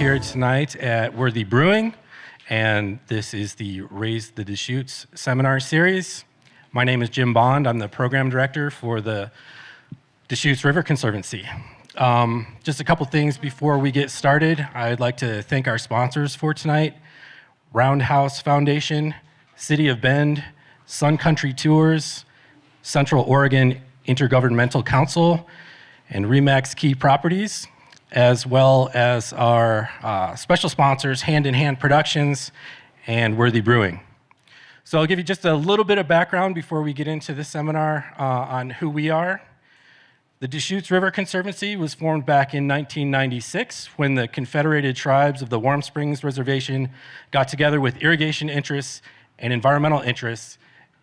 here tonight at Worthy Brewing, and this is the Raise the Deschutes seminar series. My name is Jim Bond. I'm the program director for the Deschutes River Conservancy. Just a couple things before we get started. I'd like to thank our sponsors for tonight: Roundhouse Foundation, City of Bend, Sun Country Tours, Central Oregon Intergovernmental Council, and Remax Key Properties, as well as our special sponsors, Hand in Hand Productions and Worthy Brewing. So I'll give you just a little bit of background before we get into this seminar on who we are. The Deschutes River Conservancy was formed back in 1996 when the Confederated Tribes of the Warm Springs Reservation got together with irrigation interests and environmental interests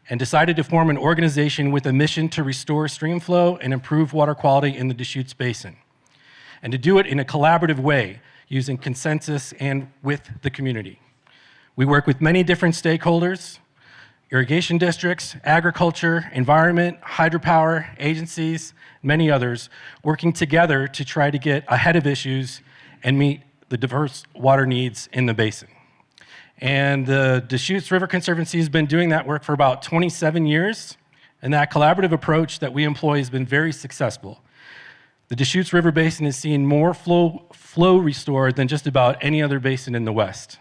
and decided to form an organization with a mission to restore stream flow and improve water quality in the Deschutes Basin, and to do it in a collaborative way, using consensus and with the community. We work with many different stakeholders: irrigation districts, agriculture, environment, hydropower, agencies, many others, working together to try to get ahead of issues and meet the diverse water needs in the basin. And the Deschutes River Conservancy has been doing that work for about 27 years, and that collaborative approach that we employ has been very successful. The Deschutes River Basin is seeing more flow restored than just about any other basin in the West.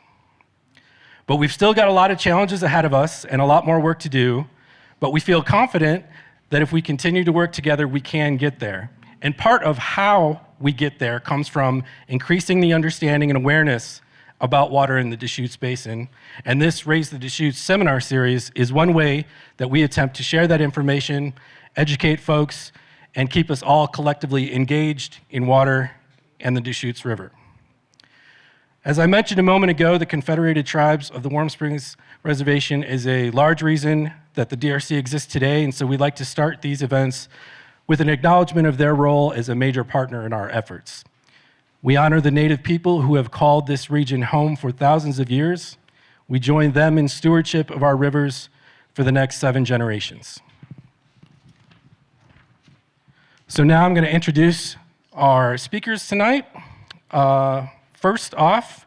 But we've still got a lot of challenges ahead of us and a lot more work to do, but we feel confident that if we continue to work together, we can get there. And part of how we get there comes from increasing the understanding and awareness about water in the Deschutes Basin, and this Raise the Deschutes seminar series is one way that we attempt to share that information, educate folks, and keep us all collectively engaged in water and the Deschutes River. As I mentioned a moment ago, the Confederated Tribes of the Warm Springs Reservation is a large reason that the DRC exists today, and so we'd like to start these events with an acknowledgement of their role as a major partner in our efforts. We honor the Native people who have called this region home for thousands of years. We join them in stewardship of our rivers for the next 7 generations. So now I'm going to introduce our speakers tonight. First off,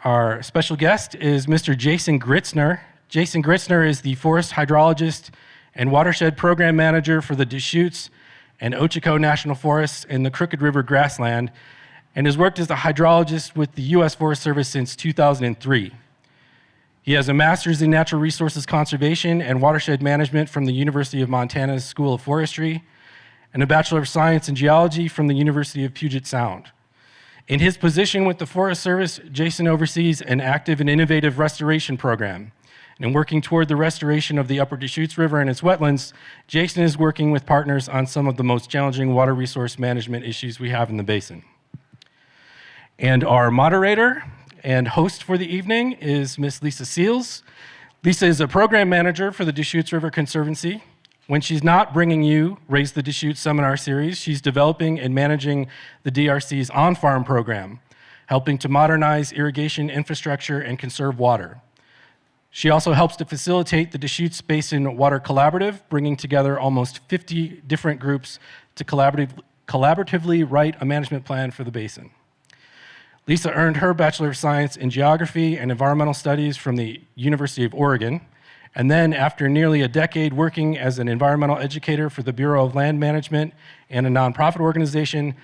our special guest is Mr. Jason Gritzner. Jason Gritzner is the forest hydrologist and watershed program manager for the Deschutes and Ochiko National Forests in the Crooked River grassland, and has worked as a hydrologist with the U.S. Forest Service since 2003. He has a master's in natural resources conservation and watershed management from the University of Montana's School of Forestry, and a Bachelor of Science in Geology from the University of Puget Sound. In his position with the Forest Service, Jason oversees an active and innovative restoration program. And in working toward the restoration of the Upper Deschutes River and its wetlands, Jason is working with partners on some of the most challenging water resource management issues we have in the basin. And our moderator and host for the evening is Miss Lisa Seals. Lisa is a program manager for the Deschutes River Conservancy. When she's not bringing you Raise the Deschutes seminar series, she's developing and managing the DRC's on-farm program, helping to modernize irrigation infrastructure and conserve water. She also helps to facilitate the Deschutes Basin Water Collaborative, bringing together almost 50 different groups to collaboratively write a management plan for the basin. Lisa earned her Bachelor of Science in Geography and Environmental Studies from the University of Oregon, and then after nearly a decade working as an environmental educator for the Bureau of Land Management and a nonprofit organization,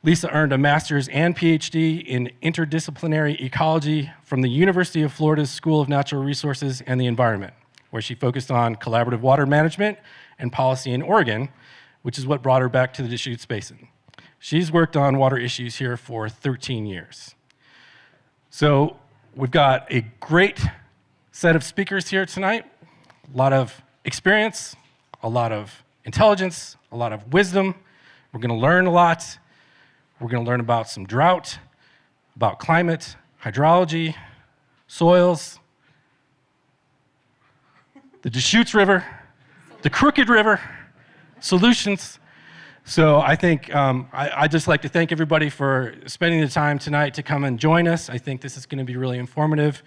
Lisa earned a master's and PhD in interdisciplinary ecology from the University of Florida's School of Natural Resources and the Environment, where she focused on collaborative water management and policy in Oregon, which is what brought her back to the Deschutes Basin. She's worked on water issues here for 13 years. So we've got a great set of speakers here tonight, a lot of experience, a lot of intelligence, a lot of wisdom. We're going to learn a lot. We're going to learn about some drought, about climate, hydrology, soils, the Deschutes River, the Crooked River, solutions. So I think I'd just like to thank everybody for spending the time tonight to come and join us. I think this is going to be really informative,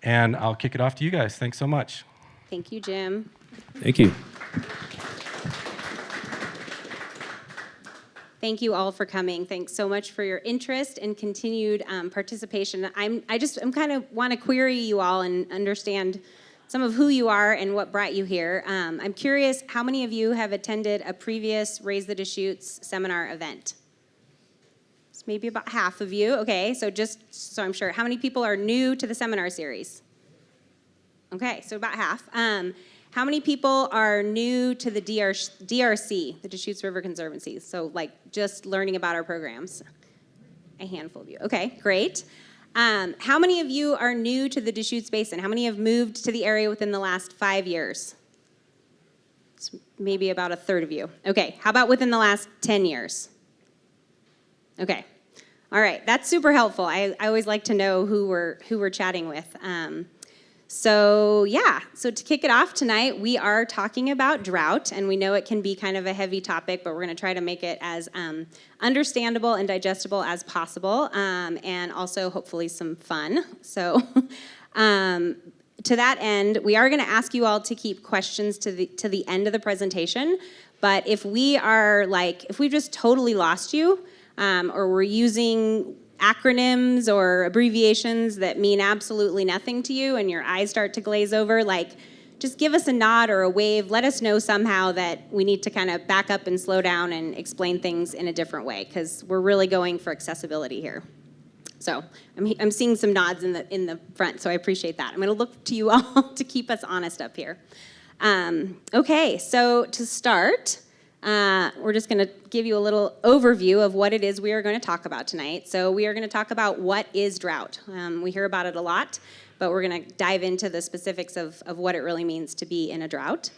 and I'll kick it off to you guys. Thanks so much. Thank you, Jim. Thank you. Thank you all for coming. Thanks so much for your interest and continued participation. I'm kind of want to query you all and understand some of who you are and what brought you here. I'm curious, how many of you have attended a previous Raise the Deschutes seminar event? It's maybe about half of you. Okay, so just so I'm sure, how many people are new to the seminar series? Okay, so about half. How many people are new to the DRC, the Deschutes River Conservancy? So like just learning about our programs? A handful of you. Okay, great. How many of you are new to the Deschutes Basin? How many have moved to the area within the last 5 years? It's maybe about a third of you. Okay, how about within the last 10 years? Okay, all right, that's super helpful. I always like to know who we're chatting with. So to kick it off tonight, we are talking about drought, and we know it can be kind of a heavy topic, but we're going to try to make it as understandable and digestible as possible, and also hopefully some fun. So to that end, we are going to ask you all to keep questions to the end of the presentation, but if we just totally lost you, or we're using acronyms or abbreviations that mean absolutely nothing to you and your eyes start to glaze over, just give us a nod or a wave. Let us know somehow that we need to kind of back up and slow down and explain things in a different way, because we're really going for accessibility here. So I'm seeing some nods in the front, so I appreciate that. I'm going to look to you all to keep us honest up here. Okay, so to start, we're just going to give you a little overview of what it is we are going to talk about tonight. So we are going to talk about what is drought. We hear about it a lot, but we're going to dive into the specifics of what it really means to be in a drought.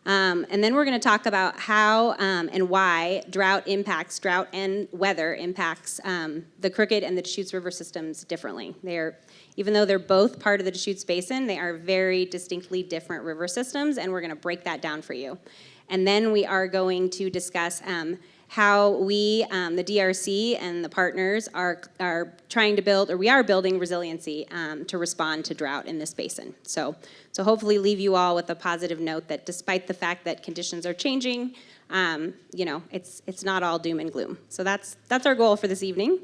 And then we're going to talk about how and why drought and weather impacts the Crooked and the Deschutes River systems differently. Even though they're both part of the Deschutes Basin, they are very distinctly different river systems, and we're going to break that down for you. And then we are going to discuss how we, the DRC and the partners, are trying to build, or we are building resiliency to respond to drought in this basin. So hopefully leave you all with a positive note that despite the fact that conditions are changing, it's not all doom and gloom. So that's our goal for this evening.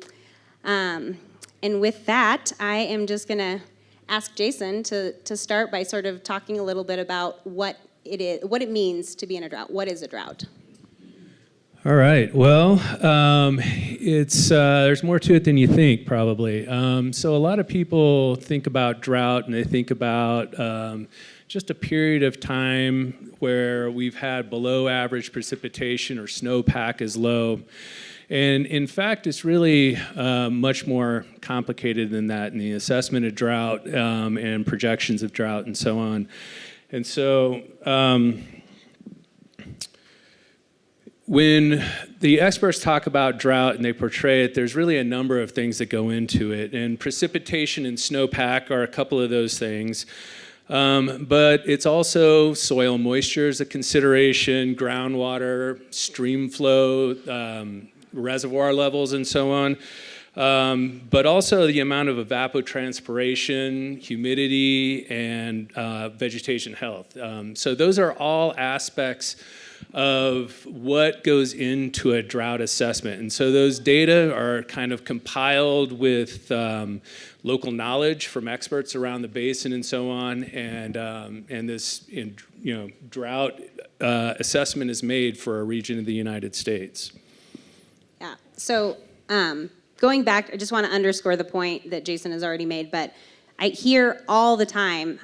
And with that, I am just going to ask Jason to start by sort of talking a little bit about what it means to be in a drought. What is a drought? All right. Well, there's more to it than you think, probably. So a lot of people think about drought, and they think about just a period of time where we've had below average precipitation or snowpack is low. And in fact, it's really much more complicated than that in the assessment of drought and projections of drought and so on. And so when the experts talk about drought and they portray it, there's really a number of things that go into it. And precipitation and snowpack are a couple of those things. But it's also soil moisture is a consideration, groundwater, stream flow, reservoir levels, and so on. But also the amount of evapotranspiration, humidity, and vegetation health. So those are all aspects of what goes into a drought assessment. And so those data are kind of compiled with local knowledge from experts around the basin and so on. And this drought assessment is made for a region of the United States. Yeah, so going back, I just want to underscore the point that Jason has already made, but I hear all the time,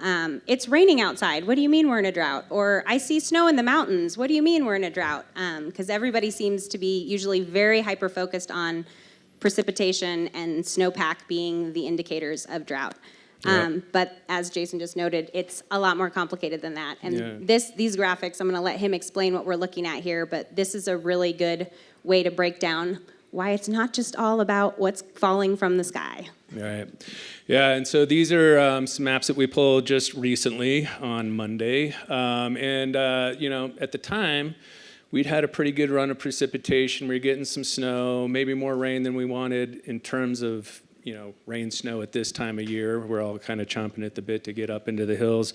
it's raining outside. What do you mean we're in a drought? Or I see snow in the mountains. What do you mean we're in a drought? Because everybody seems to be usually very hyper-focused on precipitation and snowpack being the indicators of drought. Yeah. But as Jason just noted, it's a lot more complicated than that. And these graphics, I'm going to let him explain what we're looking at here, but this is a really good way to break down why it's not just all about what's falling from the sky. Right. Yeah, and so these are some maps that we pulled just recently on Monday. At the time, we'd had a pretty good run of precipitation. We were getting some snow, maybe more rain than we wanted in terms of, rain, snow at this time of year. We're all kind of chomping at the bit to get up into the hills.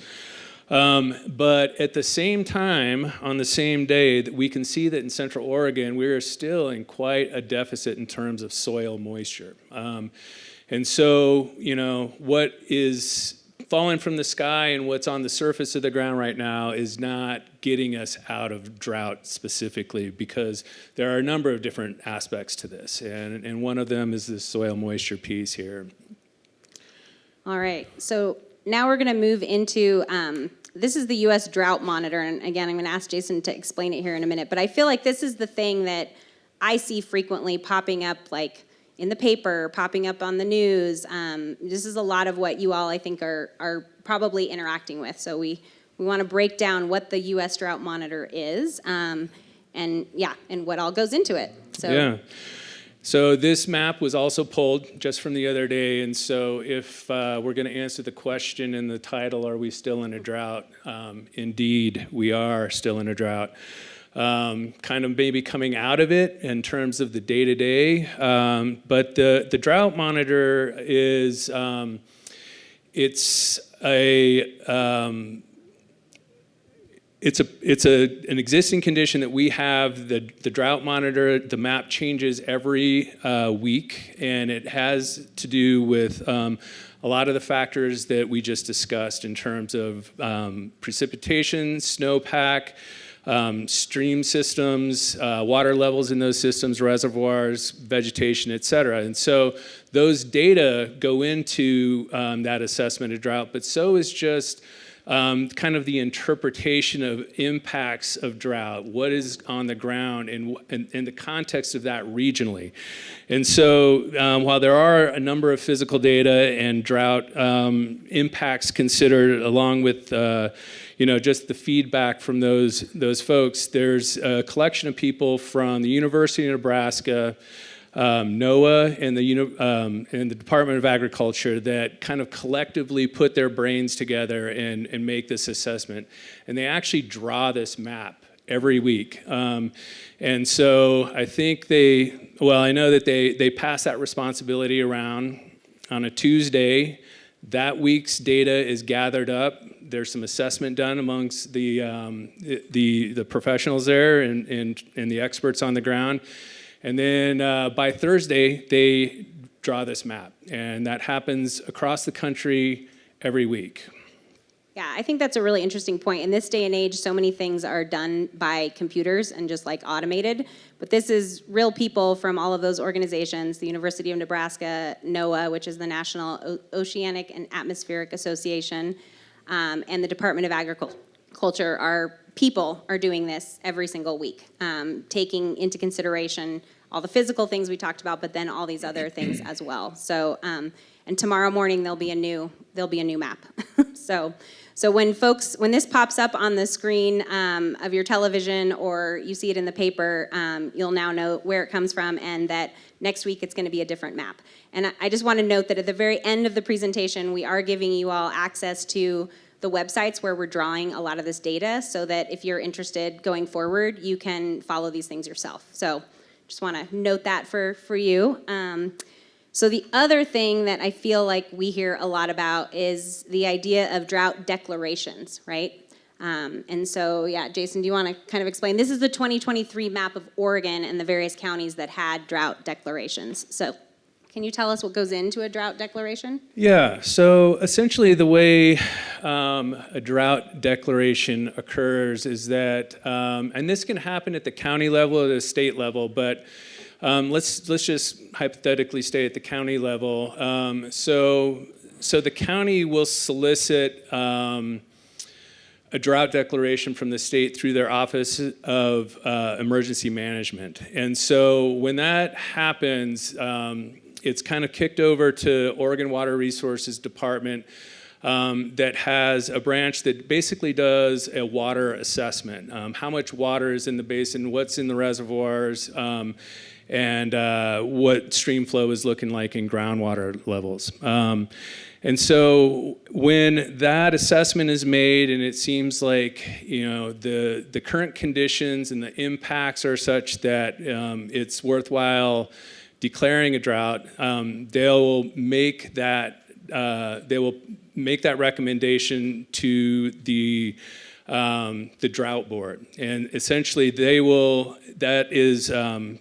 But at the same time, on the same day, that we can see that in Central Oregon, we are still in quite a deficit in terms of soil moisture. And so, what is falling from the sky and what's on the surface of the ground right now is not getting us out of drought specifically, because there are a number of different aspects to this. And one of them is this soil moisture piece here. All right, so now we're going to move into, this is the U.S. Drought Monitor, and again, I'm going to ask Jason to explain it here in a minute, but I feel like this is the thing that I see frequently popping up, like in the paper, popping up on the news. This is a lot of what you all, I think, are probably interacting with, so we want to break down what the U.S. Drought Monitor is, and what all goes into it. So this map was also pulled just from the other day, and so if we're going to answer the question in the title, are we still in a drought? Indeed, we are still in a drought. Kind of maybe coming out of it in terms of the day-to-day, but the drought monitor is it's an existing condition that we have. The drought monitor, the map changes every week, and it has to do with a lot of the factors that we just discussed in terms of precipitation, snowpack, stream systems, water levels in those systems, reservoirs, vegetation, et cetera. And so those data go into that assessment of drought, but so is just kind of the interpretation of impacts of drought, what is on the ground, and in the context of that regionally. And so while there are a number of physical data and drought impacts considered, along with just the feedback from those folks, there's a collection of people from the University of Nebraska, NOAA, and the Department of Agriculture that kind of collectively put their brains together and make this assessment. And they actually draw this map every week. And so I think I know that they pass that responsibility around on a Tuesday. That week's data is gathered up. There's some assessment done amongst the professionals there and the experts on the ground. And then by Thursday, they draw this map. And that happens across the country every week. Yeah, I think that's a really interesting point. In this day and age, so many things are done by computers and just like automated. But this is real people from all of those organizations, the University of Nebraska, NOAA, which is the National Oceanic and Atmospheric Association, and the Department of Agriculture. Our people are doing this every single week, taking into consideration all the physical things we talked about, but then all these other things as well. So, and tomorrow morning there'll be a new map. So when this pops up on the screen of your television, or you see it in the paper, you'll now know where it comes from, and that next week it's going to be a different map. And I just want to note that at the very end of the presentation, we are giving you all access to the websites where we're drawing a lot of this data, so that if you're interested going forward, you can follow these things yourself. So just want to note that for you. So the other thing that I feel like we hear a lot about is the idea of drought declarations, right? And so, Jason, do you want to kind of explain? This is the 2023 map of Oregon and the various counties that had drought declarations. So can you tell us what goes into a drought declaration? Yeah, so essentially the way a drought declaration occurs is that, and this can happen at the county level or the state level, but let's just hypothetically stay at the county level. So the county will solicit a drought declaration from the state through their Office of Emergency Management. And so when that happens, it's kind of kicked over to Oregon Water Resources Department that has a branch that basically does a water assessment. How much water is in the basin, what's in the reservoirs, and what stream flow is looking like in groundwater levels. And so when that assessment is made, and it seems like the current conditions and the impacts are such that it's worthwhile declaring a drought, they'll make that, they will make that recommendation to the drought board. And essentially that is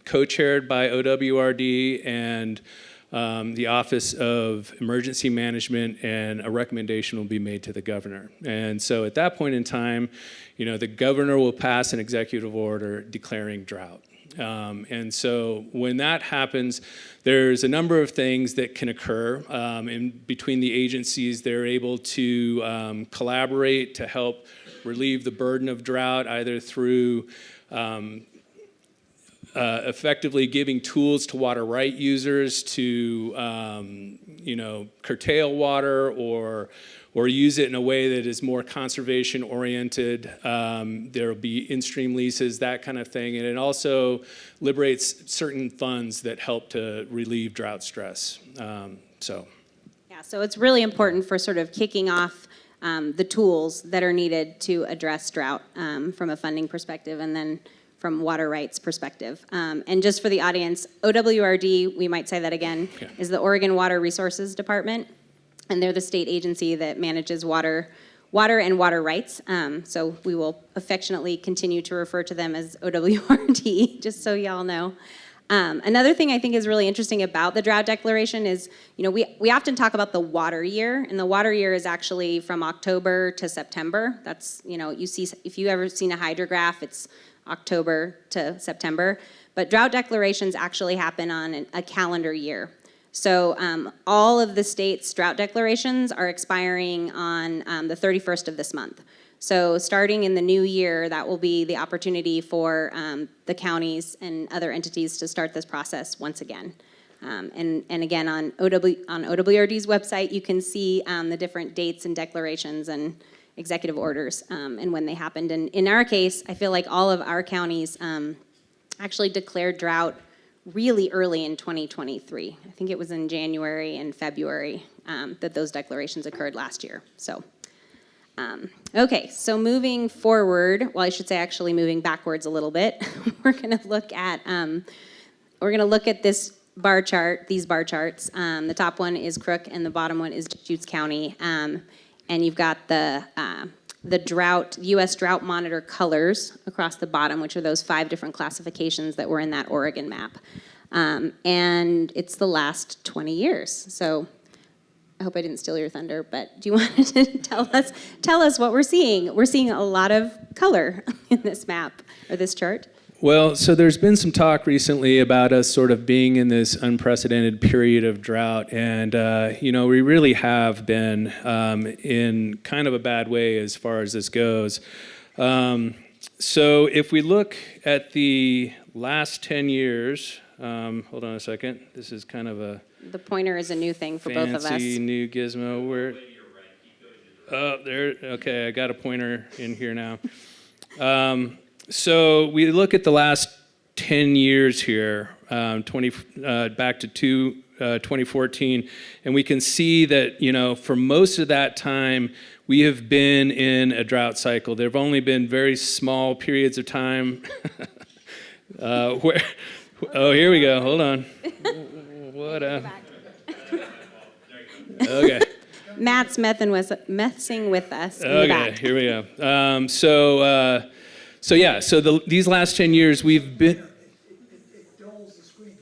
co-chaired by OWRD and the Office of Emergency Management, and a recommendation will be made to the governor. And so at that point in time, the governor will pass an executive order declaring drought. And so when that happens, there's a number of things that can occur. In between the agencies, they're able to collaborate to help relieve the burden of drought, either through effectively giving tools to water right users to curtail water or use it in a way that is more conservation oriented. There will be in-stream leases, that kind of thing. And it also liberates certain funds that help to relieve drought stress. Yeah, so it's really important for sort of kicking off the tools that are needed to address drought from a funding perspective, and then from water rights perspective. And just for the audience, OWRD, we might say that again, is the Oregon Water Resources Department. And they're the state agency that manages water and water rights. So we will affectionately continue to refer to them as OWRD, just so y'all know. Another thing I think is really interesting about the drought declaration is, we often talk about the water year, and the water year is actually from October to September. That's, you see, if you ever seen a hydrograph, it's October to September. But drought declarations actually happen on a calendar year. So all of the state's drought declarations are expiring on the 31st of this month. So starting in the new year, that will be the opportunity for the counties and other entities to start this process once again. And again, on OWRD's website, you can see the different dates and declarations and executive orders and when they happened. And in our case, I feel like all of our counties actually declared drought really early in 2023. I think it was in January and February that those declarations occurred last year. So, okay, so moving forward, well, I should say actually moving backwards a little bit, we're going to look at this bar chart, these bar charts. The top one is Crook and the bottom one is Deschutes County. And you've got the drought, U.S. drought monitor colors across the bottom, which are those 5 different classifications that were in that Oregon map. And it's the last 20 years. So I hope I didn't steal your thunder, but do you want to tell us what we're seeing? We're seeing a lot of color in this map or this chart. Well, so there's been some talk recently about us sort of being in this unprecedented period of drought, and we really have been in kind of a bad way as far as this goes. So if we look at the last 10 years, hold on a second. This is kind of a the pointer is a new thing for both of us. Fancy new gizmo. Where? Oh, there. Okay, I got a pointer in here now. So we look at the last 10 years here, back to 2014, and we can see that, for most of that time, we have been in a drought cycle. There have only been very small periods of time where, oh, here we go, hold on. What okay. Matt's messing with us. Okay, here we go. So these last 10 years we've been. It dulls the screen.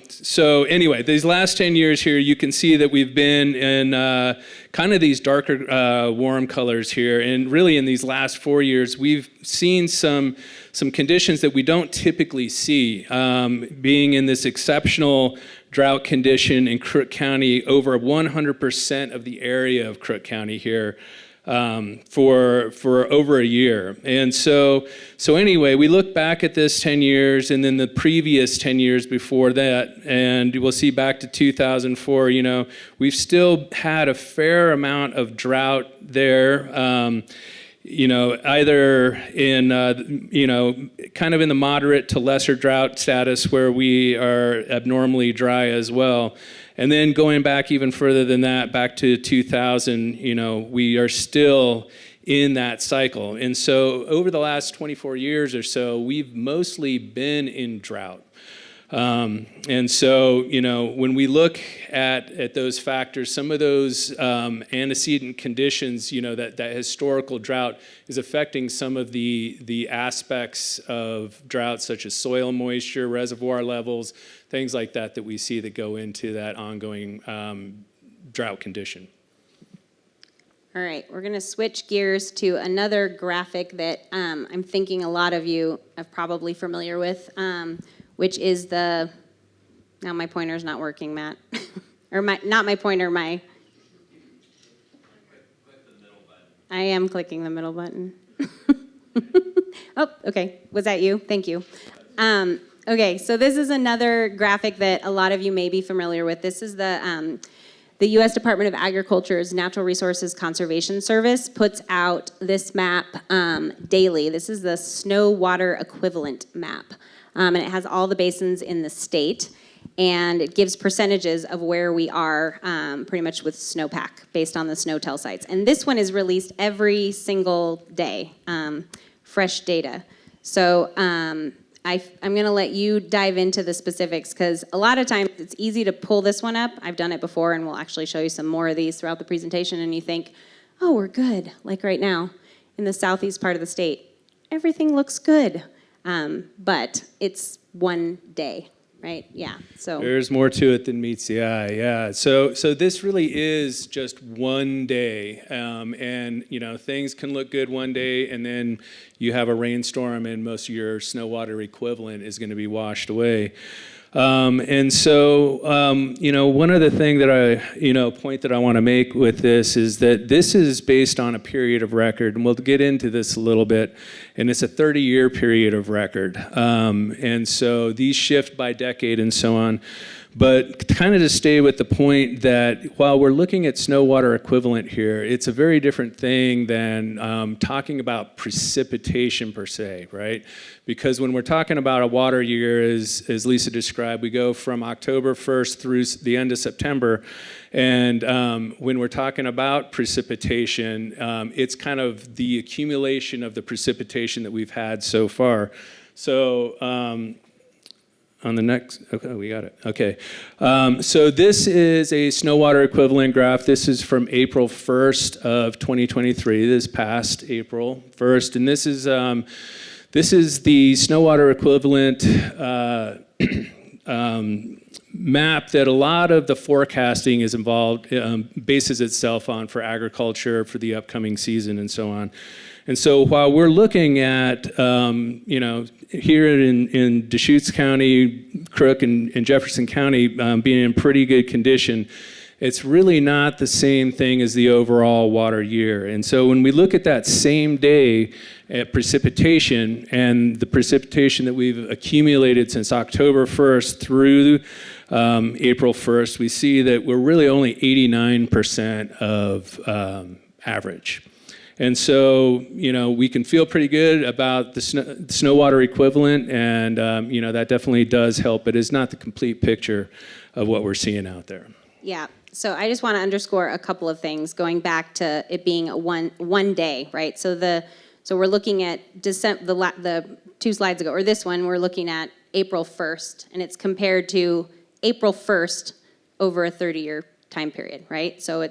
So anyway, these last 10 years here, you can see that we've been in kind of these darker warm colors here, and really in these last 4 years, we've seen some conditions that we don't typically see, being in this exceptional drought condition in Crook County, over 100% of the area of Crook County here. For over a year. And so anyway, we look back at this 10 years and then the previous 10 years before that, and we'll see back to 2004, we've still had a fair amount of drought there, either in, kind of in the moderate to lesser drought status where we are abnormally dry as well. And then going back even further than that, back to 2000, we are still in that cycle. And so over the last 24 years or so, we've mostly been in drought. And so, when we look at those factors, some of those antecedent conditions, that historical drought is affecting some of the aspects of drought, such as soil moisture, reservoir levels, things like that we see that go into that ongoing drought condition. All right, we're going to switch gears to another graphic that I'm thinking a lot of you are probably familiar with, which is now my pointer's not working, Matt. Or not my pointer, my... I am clicking the middle button. Oh, okay. Was that you? Thank you. Okay, so this is another graphic that a lot of you may be familiar with. This is the U.S. Department of Agriculture's Natural Resources Conservation Service puts out this map daily. This is the snow water equivalent map. And it has all the basins in the state. And it gives percentages of where we are pretty much with snowpack based on the SNOTEL sites. And this one is released every single day, fresh data. So I'm going to let you dive into the specifics because a lot of times it's easy to pull this one up. I've done it before and we'll actually show you some more of these throughout the presentation and you think, oh, we're good. Like right now in the southeast part of the state, everything looks good. But it's one day, right? Yeah, so. There's more to it than meets the eye, yeah. So this really is just one day. And, things can look good one day and then you have a rainstorm and most of your snow water equivalent is going to be washed away. And so, one other thing that point that I want to make with this is that this is based on a period of record, and we'll get into this a little bit, and it's a 30-year period of record. And so these shift by decade and so on. But kind of to stay with the point that while we're looking at snow water equivalent here, it's a very different thing than talking about precipitation per se, right? Because when we're talking about a water year, as Lisa described, we go from October 1st through the end of September. And when we're talking about precipitation, it's kind of the accumulation of the precipitation that we've had so far. So, on the next, okay, we got it. Okay. So this is a snow water equivalent graph. This is from April 1st of 2023, this past April 1st. And this is the snow water equivalent map that a lot of the forecasting is involved, bases itself on for agriculture, for the upcoming season and so on. And so while we're looking at, here in Deschutes County, Crook and Jefferson County being in pretty good condition, it's really not the same thing as the overall water year. And so when we look at that same day at precipitation and the precipitation that we've accumulated since October 1st through April 1st, we see that we're really only 89% of average. And so, we can feel pretty good about the snow water equivalent, and, that definitely does help, but it's not the complete picture of what we're seeing out there. Yeah, so I just want to underscore a couple of things, going back to it being a one day, right? So we're looking at the 2 slides ago, or this one, we're looking at April 1st, and it's compared to April 1st over a 30-year time period, right? So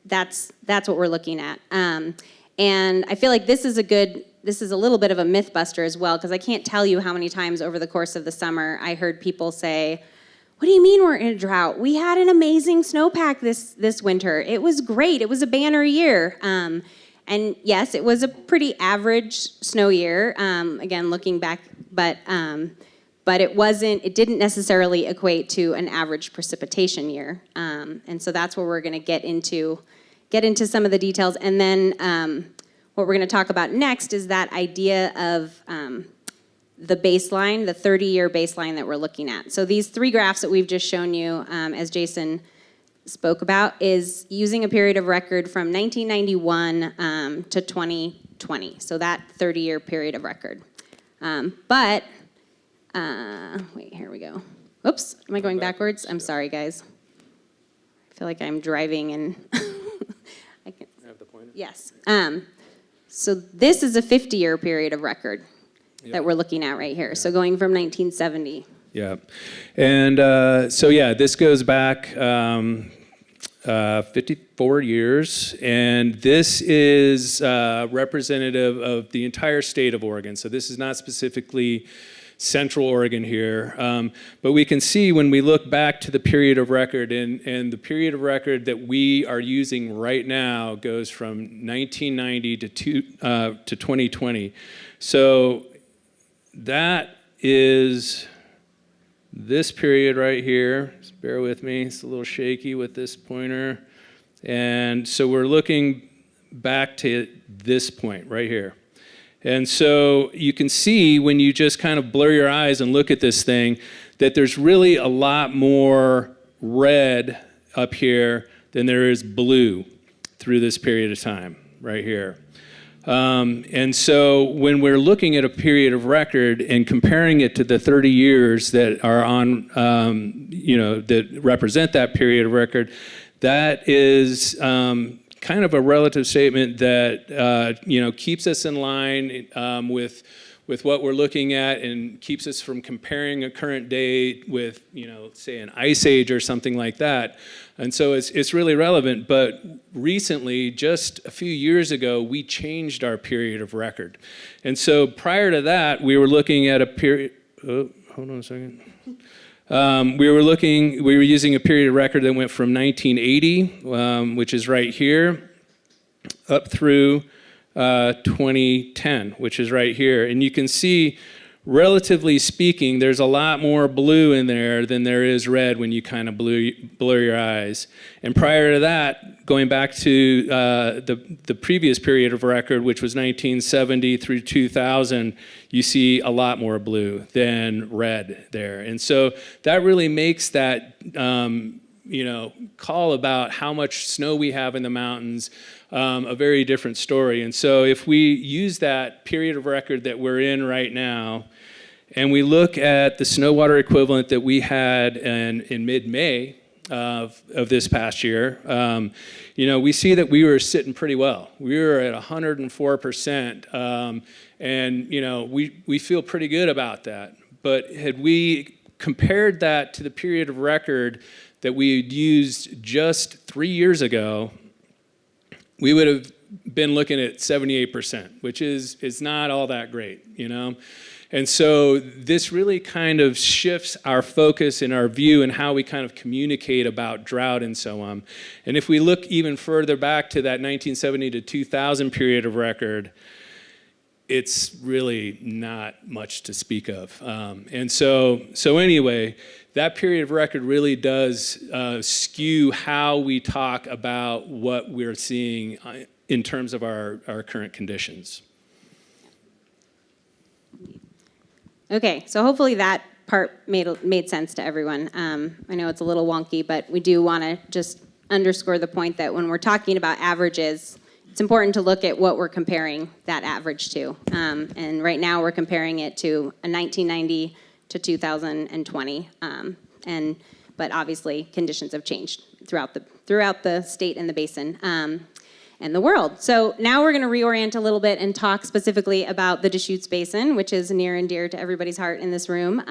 that's what we're looking at. And I feel like this is a little bit of a myth buster as well, because I can't tell you how many times over the course of the summer I heard people say, what do you mean we're in a drought? We had an amazing snowpack this winter. It was great. It was a banner year. And yes, it was a pretty average snow year, again, looking back, but it didn't necessarily equate to an average precipitation year. And so that's where we're going to get into some of the details. And then what we're going to talk about next is that idea of the baseline, the 30-year baseline that we're looking at. So these 3 graphs that we've just shown you, as Jason spoke about, is using a period of record from 1991 to 2020. So that 30-year period of record. Wait, here we go. Oops, am I going backwards? I'm sorry, guys. I feel like I'm driving and I can have the pointer. Yes. So this is a 50-year period of record that we're looking at right here. So going from 1970. Yeah. And so, yeah, this goes back 54 years, and this is representative of the entire state of Oregon. So this is not specifically Central Oregon here, but we can see when we look back to the period of record, and the period of record that we are using right now goes from 1990 to 2020. So that is this period right here. Just bear with me, it's a little shaky with this pointer. And so we're looking back to this point right here. And so you can see when you just kind of blur your eyes and look at this thing that there's really a lot more red up here than there is blue through this period of time right here. And so when we're looking at a period of record and comparing it to the 30 years that are on, that represent that period of record, that is kind of a relative statement that keeps us in line with what we're looking at and keeps us from comparing a current day with, say an ice age or something like that. And so it's really relevant. But recently, just a few years ago, we changed our period of record. And so prior to that, we were looking at a period. Oh, hold on a second. We were using a period of record that went from 1980, which is right here, up through 2010, which is right here. And you can see, relatively speaking, there's a lot more blue in there than there is red when you kind of blur your eyes. And prior to that, going back to the previous period of record, which was 1970 through 2000, you see a lot more blue than red there. And so that really makes that call about how much snow we have in the mountains a very different story. And so if we use that period of record that we're in right now, and we look at the snow water equivalent that we had in mid-May of this past year, we see that we were sitting pretty well. We were at 104%, and we feel pretty good about that. But had we compared that to the period of record that we had used just 3 years ago, we would have been looking at 78%, which is not all that great, And so this really kind of shifts our focus and our view and how we kind of communicate about drought and so on. And if we look even further back to that 1970 to 2000 period of record, it's really not much to speak of. And so anyway, that period of record really does skew how we talk about what we're seeing in terms of our current conditions. Okay, so hopefully that part made sense to everyone. I know it's a little wonky, but we do want to just underscore the point that when we're talking about averages, it's important to look at what we're comparing that average to. And right now we're comparing it to a 1990 to 2020. But obviously conditions have changed throughout the state and the basin and the world. So now we're going to reorient a little bit and talk specifically about the Deschutes Basin, which is near and dear to everybody's heart in this room.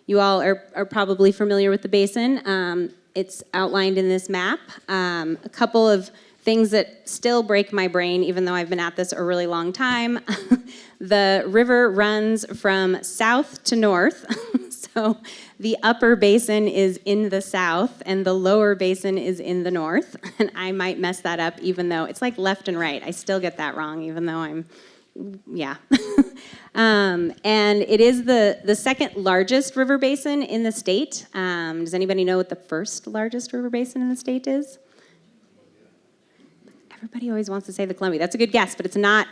You all are probably familiar with the basin. It's outlined in this map. A couple of things that still break my brain, even though I've been at this a really long time. The river runs from south to north. So the upper basin is in the south and the lower basin is in the north. And I might mess that up even though it's like left and right. I still get that wrong even though and it is the second largest river basin in the state. Does anybody know what the first largest river basin in the state is? Everybody always wants to say the Columbia. That's a good guess, but it's not.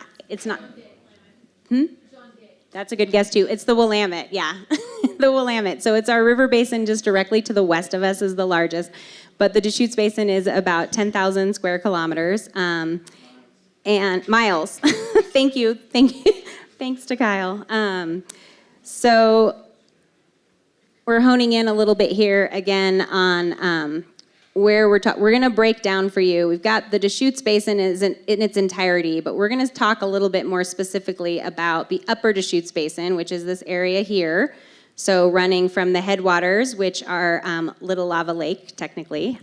That's a good guess too. It's the Willamette, yeah. The Willamette. So it's our river basin just directly to the west of us is the largest. But the Deschutes Basin is about 10,000 square kilometers and miles. Thank you. Thanks to Kyle. So we're honing in a little bit here again on where we're going to break down for you. We've got the Deschutes Basin in its entirety, but we're going to talk a little bit more specifically about the upper Deschutes Basin, which is this area here, So running from the headwaters, which are Little Lava Lake, technically,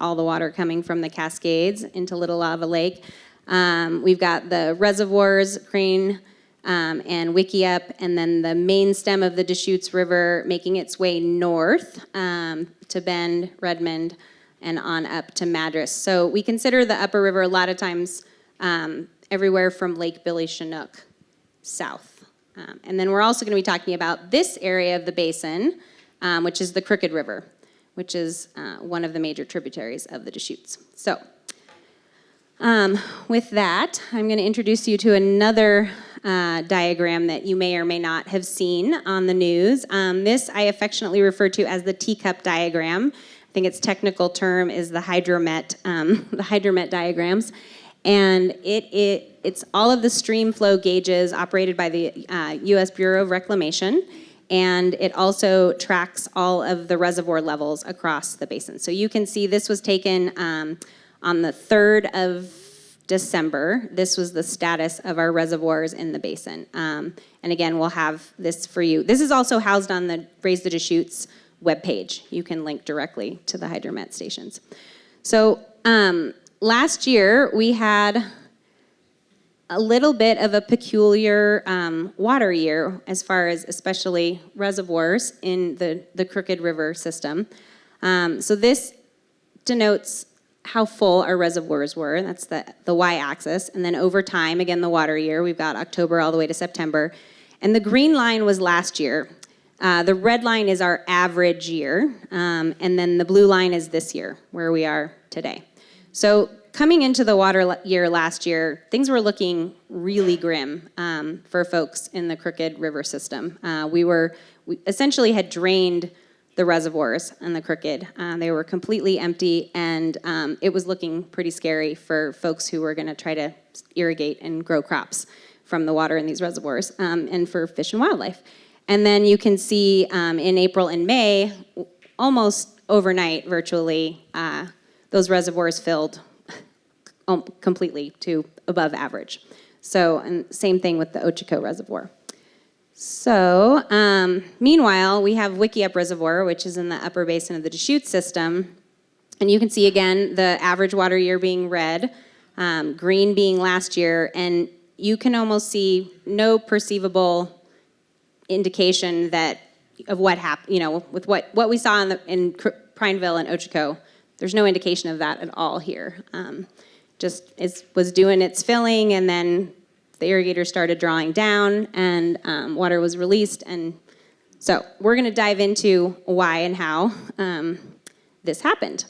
all the water coming from the Cascades into Little Lava Lake. We've got the reservoirs, Crane and Wickiup, and then the main stem of the Deschutes River making its way north to Bend, Redmond, and on up to Madras. So we consider the upper river a lot of times everywhere from Lake Billy Chinook south. And then we're also going to be talking about this area of the basin, which is the Crooked River, which is one of the major tributaries of the Deschutes. So with that, I'm going to introduce you to another diagram that you may or may not have seen on the news. This I affectionately refer to as the teacup diagram. I think its technical term is the hydromet diagrams. And it's all of the stream flow gauges operated by the U.S. Bureau of Reclamation, and it also tracks all of the reservoir levels across the basin. So you can see this was taken on the 3rd of December. This was the status of our reservoirs in the basin. And again, we'll have this for you. This is also housed on the Raise the Deschutes webpage. You can link directly to the hydromet stations. So last year, we had a little bit of a peculiar water year as far as especially reservoirs in the Crooked River system. So this denotes how full our reservoirs were. That's the y-axis. And then over time, again, the water year, we've got October all the way to September. And the green line was last year. The red line is our average year. And then the blue line is this year, where we are today. So coming into the water year last year, things were looking really grim for folks in the Crooked River system. We essentially had drained the reservoirs in the Crooked. They were completely empty, and it was looking pretty scary for folks who were going to try to irrigate and grow crops from the water in these reservoirs, and for fish and wildlife. And then you can see in April and May, almost overnight, virtually, those reservoirs filled completely to above average. So, and same thing with the Ochoco Reservoir. So, meanwhile, we have Wickiup Reservoir, which is in the upper basin of the Deschutes system. And you can see, again, the average water year being red, green being last year, and you can almost see no perceivable indication of what happened, with what we saw in Prineville and Ochoco. There's no indication of that at all here. Just was doing its filling, and then the irrigator started drawing down, and water was released. And so we're going to dive into why and how this happened.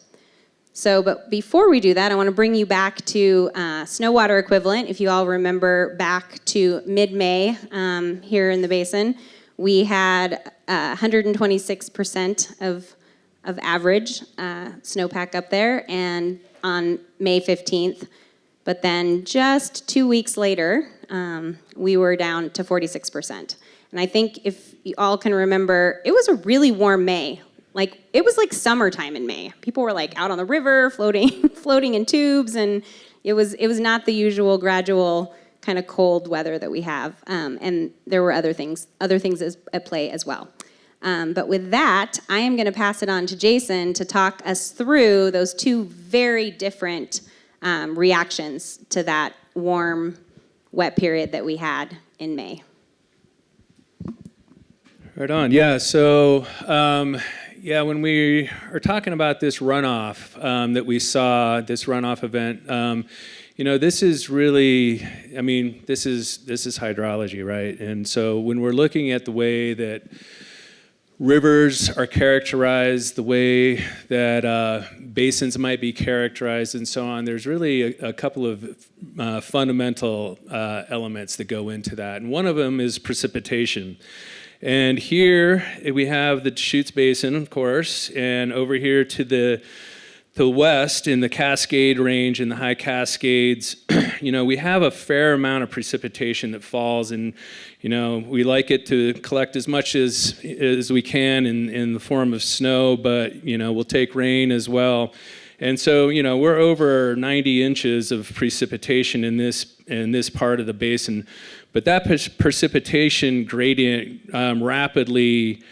So, but before we do that, I want to bring you back to snow water equivalent. If you all remember back to mid-May here in the basin, we had 126% of average snowpack up there, and on May 15th. But then just 2 weeks later, we were down to 46%. And I think if you all can remember, it was a really warm May. It was like summertime in May. People were out on the river, floating in tubes, and it was not the usual gradual kind of cold weather that we have. And there were other things at play as well. But with that, I am going to pass it on to Jason to talk us through those two very different reactions to that warm, wet period that we had in May. Right on. Yeah. So, when we are talking about this runoff that we saw, this runoff event, this is really, this is hydrology, right? And so when we're looking at the way that rivers are characterized, the way that basins might be characterized, and so on, there's really a couple of fundamental elements that go into that. And one of them is precipitation. And here we have the Deschutes Basin, of course, and over here to the west in the Cascade Range and the high Cascades, we have a fair amount of precipitation that falls, and we like it to collect as much as we can in the form of snow, but we'll take rain as well. And so we're over 90 inches of precipitation in this part of the basin, but that precipitation gradient rapidly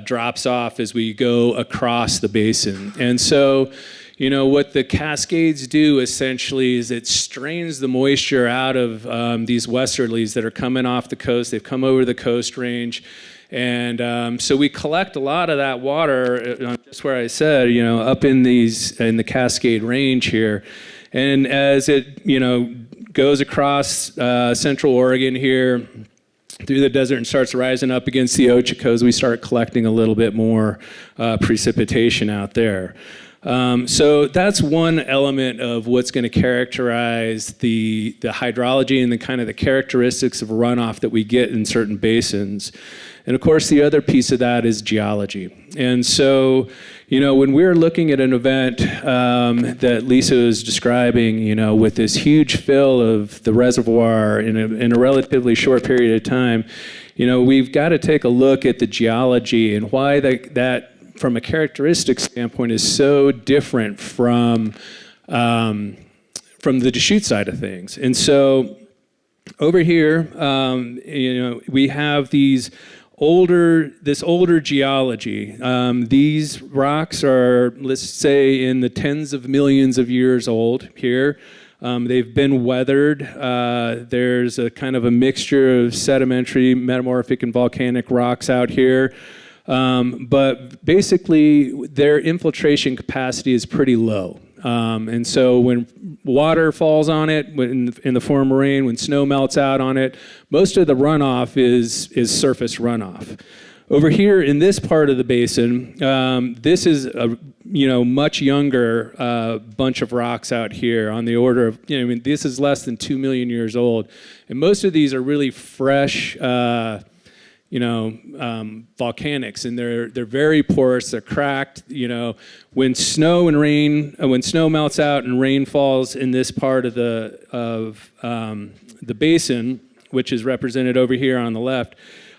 drops off as we go across the basin. And so, what the cascades do essentially is it strains the moisture out of these westerlies that are coming off the coast. They've come over the coast range. And so we collect a lot of that water, just where I said, up in the Cascade Range here. And as it, goes across central Oregon here, through the desert and starts rising up against the Ochocos, we start collecting a little bit more precipitation out there. So that's one element of what's going to characterize the hydrology and the kind of the characteristics of runoff that we get in certain basins. And of course, the other piece of that is geology. And so, when we're looking at an event that Lisa was describing, with this huge fill of the reservoir in a relatively short period of time, we've got to take a look at the geology and why that from a characteristic standpoint is so different from the Deschutes side of things. And so over here, we have this older geology. These rocks are, let's say, in the tens of millions of years old here. They've been weathered. There's a kind of a mixture of sedimentary, metamorphic, and volcanic rocks out here. But basically, their infiltration capacity is pretty low. And so when water falls on it, in the form of rain, when snow melts out on it, most of the runoff is surface runoff. Over here in this part of the basin, this is a much younger bunch of rocks out here on the order of, this is less than 2 million years old. And most of these are really fresh volcanics, and they're very porous. They're cracked. When snow melts out and rain falls in this part of the basin, which is represented over here on the left,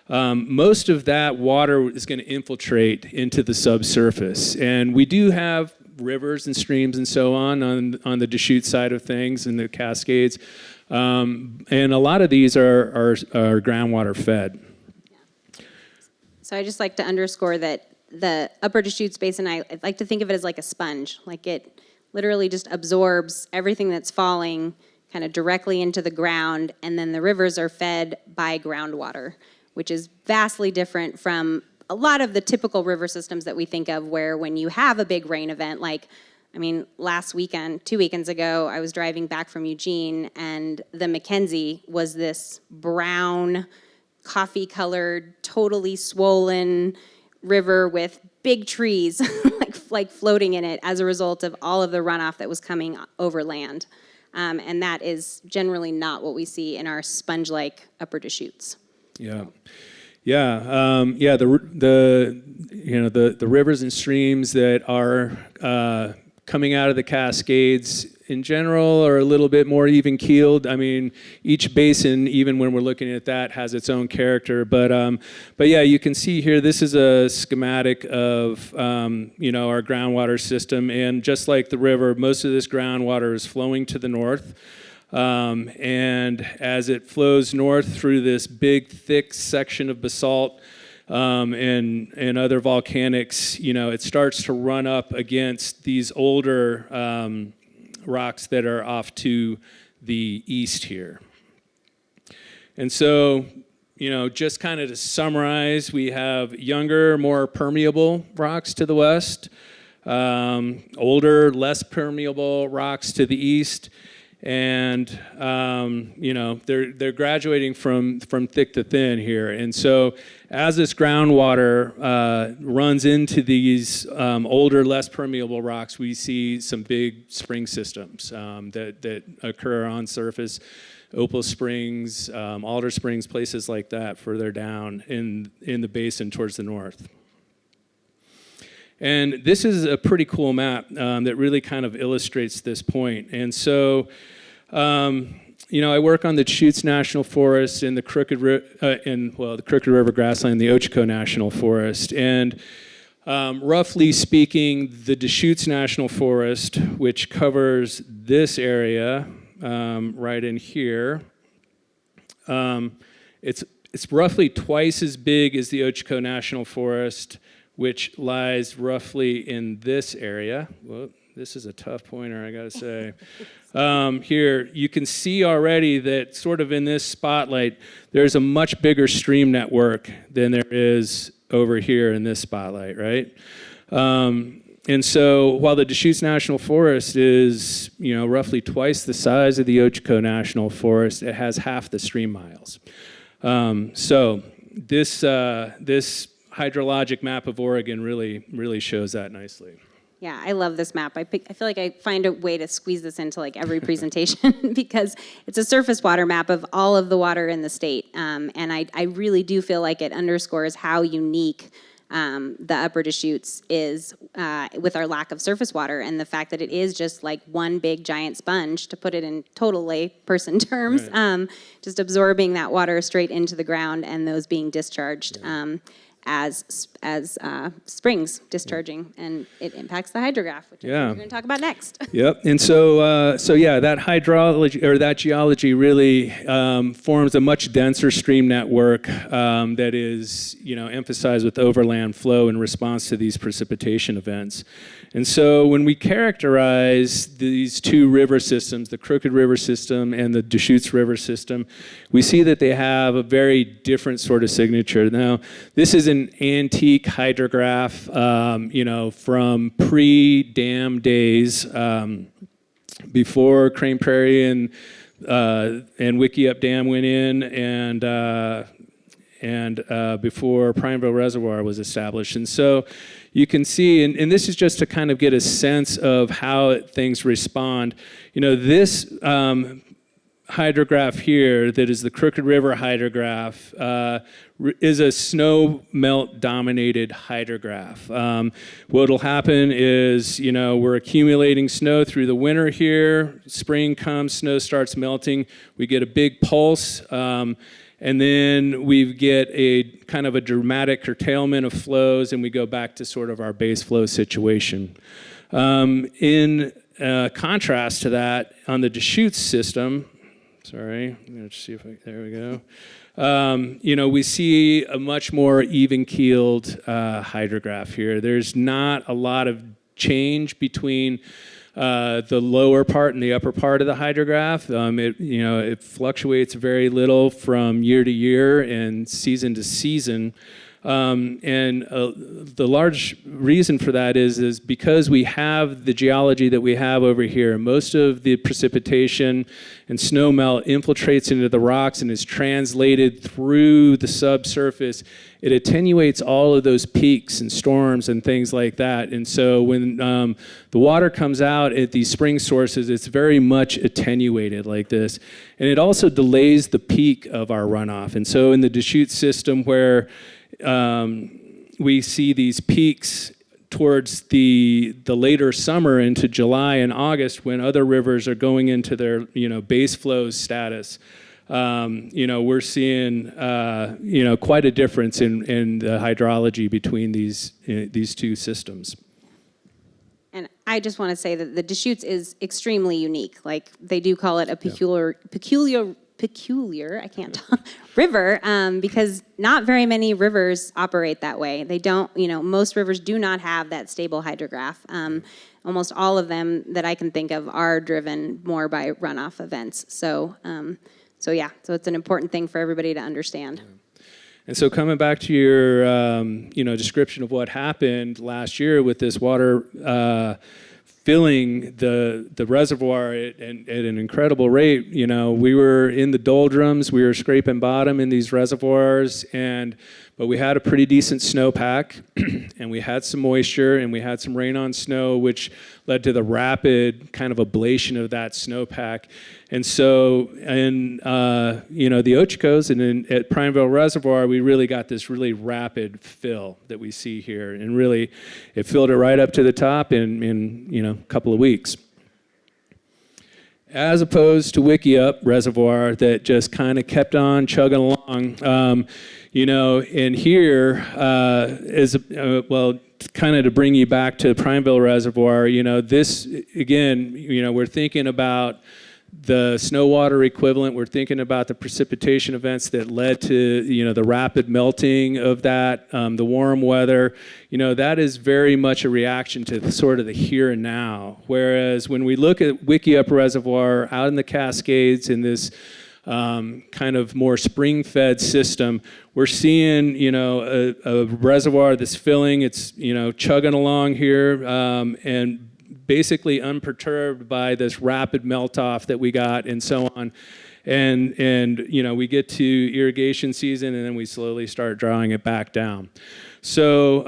most of that water is going to infiltrate into the subsurface, and we do have rivers and streams and so on the Deschutes side of things and the Cascades, and a lot of these are groundwater fed. So I just like to underscore that the upper Deschutes Basin, I like to think of it as like a sponge. Like it literally just absorbs everything that's falling kind of directly into the ground, and then the rivers are fed by groundwater, which is vastly different from a lot of the typical river systems that we think of, where when you have a big rain event, last weekend, 2 weekends ago, I was driving back from Eugene, and the Mackenzie was this brown, coffee-colored, totally swollen river with big trees like floating in it as a result of all of the runoff that was coming over land. And that is generally not what we see in our sponge-like upper Deschutes. Yeah. The rivers and streams that are coming out of the Cascades in general are a little bit more even keeled. Each basin, even when we're looking at that, has its own character. But yeah, you can see here, this is a schematic of our groundwater system. And just like the river, most of this groundwater is flowing to the north. And as it flows north through this big, thick section of basalt and other volcanics, it starts to run up against these older rocks that are off to the east here. And so, just kind of to summarize, we have younger, more permeable rocks to the west, older, less permeable rocks to the east, and they're graduating from thick to thin here. And so as this groundwater runs into these older, less permeable rocks, we see some big spring systems that occur on surface. Opal Springs, Alder Springs, places like that further down in the basin towards the north. And this is a pretty cool map that really kind of illustrates this point. And so, I work on the Deschutes National Forest and the Crooked River grassland, the Ochoco National Forest. And roughly speaking, the Deschutes National Forest, which covers this area right in here, It's roughly twice as big as the Ochoco National Forest, which lies roughly in this area. Whoa, this is a tough pointer, I gotta say. Here, you can see already that sort of in this spotlight, there's a much bigger stream network than there is over here in this spotlight, right? And so while the Deschutes National Forest is, roughly twice the size of the Ochoco National Forest, it has half the stream miles. So this hydrologic map of Oregon really shows that nicely. Yeah, I love this map. I feel like I find a way to squeeze this into like every presentation because it's a surface water map of all of the water in the state. And I really do feel like it underscores how unique the upper Deschutes is with our lack of surface water and the fact that it is just like one big giant sponge, to put it in total lay person terms, right. Just absorbing that water straight into the ground and those being discharged. Yeah. As springs discharging, and it impacts the hydrograph, which we're going to talk about next. Yep, and so that hydrology or that geology really forms a much denser stream network that is emphasized with overland flow in response to these precipitation events. And so when we characterize these two river systems, the Crooked River system and the Deschutes River system, we see that they have a very different sort of signature. Now, this is an antique hydrograph, from pre-dam days, before Crane Prairie and Wickiup Dam went in, and before Prineville Reservoir was established. And so you can see, and this is just to kind of get a sense of how things respond. This hydrograph here, that is the Crooked River hydrograph, is a snow melt dominated hydrograph. What'll happen is, we're accumulating snow through the winter here. Spring comes, snow starts melting. We get a big pulse. And then we get a kind of a dramatic curtailment of flows, and we go back to sort of our base flow situation. In contrast to that, on the Deschutes system, sorry, I'm going to see if there we go. We see a much more even-keeled hydrograph here. There's not a lot of change between the lower part and the upper part of the hydrograph. It fluctuates very little from year to year and season to season. The large reason for that is because we have the geology that we have over here. Most of the precipitation and snow melt infiltrates into the rocks and is translated through the subsurface. It attenuates all of those peaks and storms and things like that. And so when the water comes out at these spring sources, it's very much attenuated like this. And it also delays the peak of our runoff. And so in the Deschutes system, where we see these peaks towards the later summer into July and August, when other rivers are going into their base flow status, we're seeing quite a difference in the hydrology between these two systems. And I just want to say that the Deschutes is extremely unique. Like, they do call it a peculiar, I can't talk, river, because not very many rivers operate that way. They don't, most rivers do not have that stable hydrograph. Almost all of them that I can think of are driven more by runoff events. So it's an important thing for everybody to understand. And so coming back to your, description of what happened last year with this water filling the reservoir at an incredible rate. We were in the doldrums, we were scraping bottom in these reservoirs, but we had a pretty decent snowpack, and we had some moisture, and we had some rain on snow, which led to the rapid kind of ablation of that snowpack. And so in the Ochoco's and at Prineville Reservoir, we really got this really rapid fill that we see here, and really it filled it right up to the top in a couple of weeks. As opposed to Wickiup Reservoir that just kind of kept on chugging along. And here is, kind of to bring you back to Prineville Reservoir, this, again, we're thinking about the snow water equivalent. We're thinking about the precipitation events that led to, the rapid melting of that, the warm weather. That is very much a reaction to the sort of the here and now. Whereas when we look at Wickiup Reservoir out in the Cascades in this kind of more spring-fed system, we're seeing, a reservoir that's filling, it's, chugging along here, and basically unperturbed by this rapid melt-off that we got and so on. And we get to irrigation season, and then we slowly start drawing it back down. So,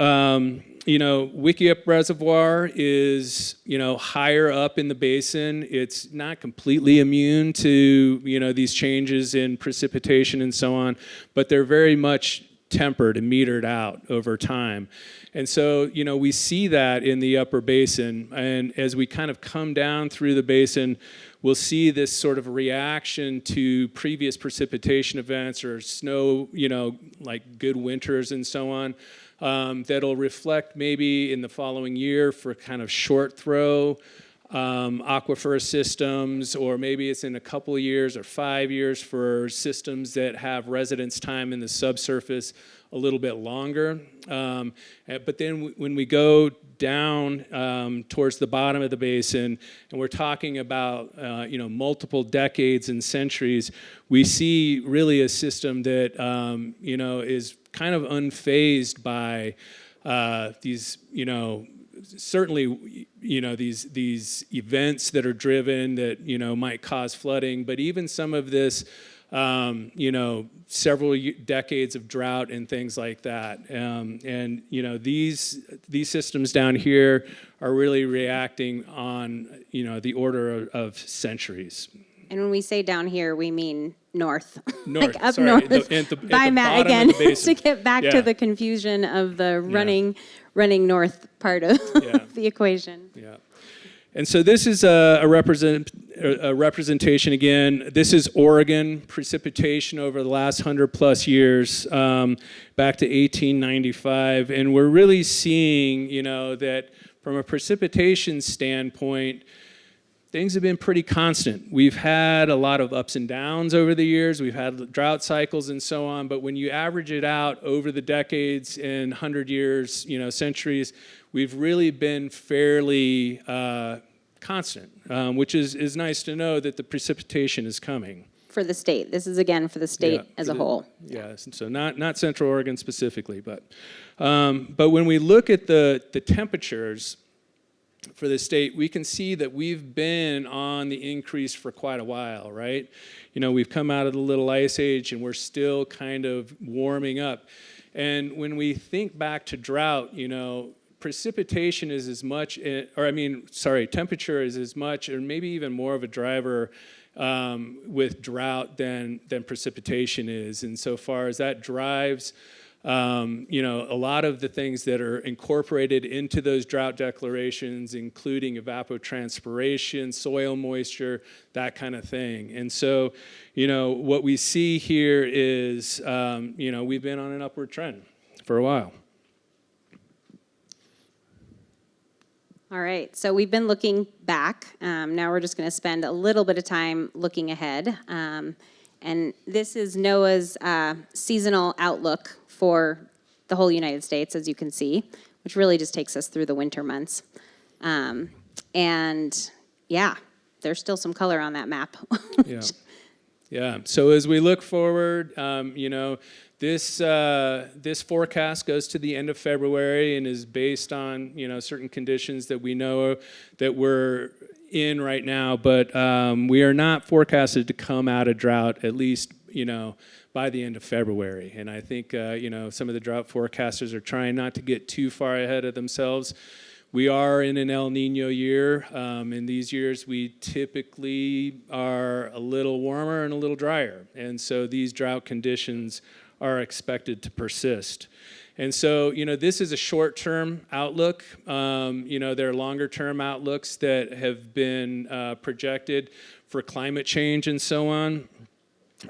Wickiup Reservoir is, higher up in the basin. It's not completely immune to, these changes in precipitation and so on, but they're very much tempered and metered out over time. And so, we see that in the upper basin. And as we kind of come down through the basin, we'll see this sort of reaction to previous precipitation events or snow, like good winters and so on. That'll reflect maybe in the following year for kind of short throw aquifer systems, or maybe it's in a couple of years or 5 years for systems that have residence time in the subsurface a little bit longer. But then when we go down towards the bottom of the basin, and we're talking about multiple decades and centuries, we see really a system that is kind of unfazed by these certainly these events that are driven that might cause flooding, but even some of this several decades of drought and things like that. And these systems down here are really reacting on the order of centuries. And when we say down here, we mean north. North, like up sorry, north. at the By Matt bottom again, of the basin. to get back to the confusion of the running north part of the equation. Yeah. And so this is a representation again. This is Oregon precipitation over the last 100+ years, back to 1895. And we're really seeing, that from a precipitation standpoint, things have been pretty constant. We've had a lot of ups and downs over the years. We've had drought cycles and so on. But when you average it out over the decades and 100 years, centuries, we've really been fairly constant, which is nice to know that the precipitation is coming. For the state. This is, again, for the state as a whole. Yeah, so not Central Oregon specifically. But when we look at the temperatures for the state, we can see that we've been on the increase for quite a while, right? We've come out of the little ice age and we're still kind of warming up. And when we think back to drought, precipitation is as much, temperature is as much or maybe even more of a driver with drought than precipitation is. And so far as that drives a lot of the things that are incorporated into those drought declarations, including evapotranspiration, soil moisture, that kind of thing. And so, what we see here is, we've been on an upward trend for a while. All right, so we've been looking back. Now we're just going to spend a little bit of time looking ahead. And this is NOAA's seasonal outlook for the whole United States, as you can see, which really just takes us through the winter months. And there's still some color on that map. Yeah. So as we look forward, this forecast goes to the end of February and is based on certain conditions that we know that we're in right now, but we are not forecasted to come out of drought, at least by the end of February. And I think some of the drought forecasters are trying not to get too far ahead of themselves. We are in an El Nino year. In these years, we typically are a little warmer and a little drier, and so these drought conditions are expected to persist. And so, this is a short-term outlook. There are longer-term outlooks that have been projected for climate change and so on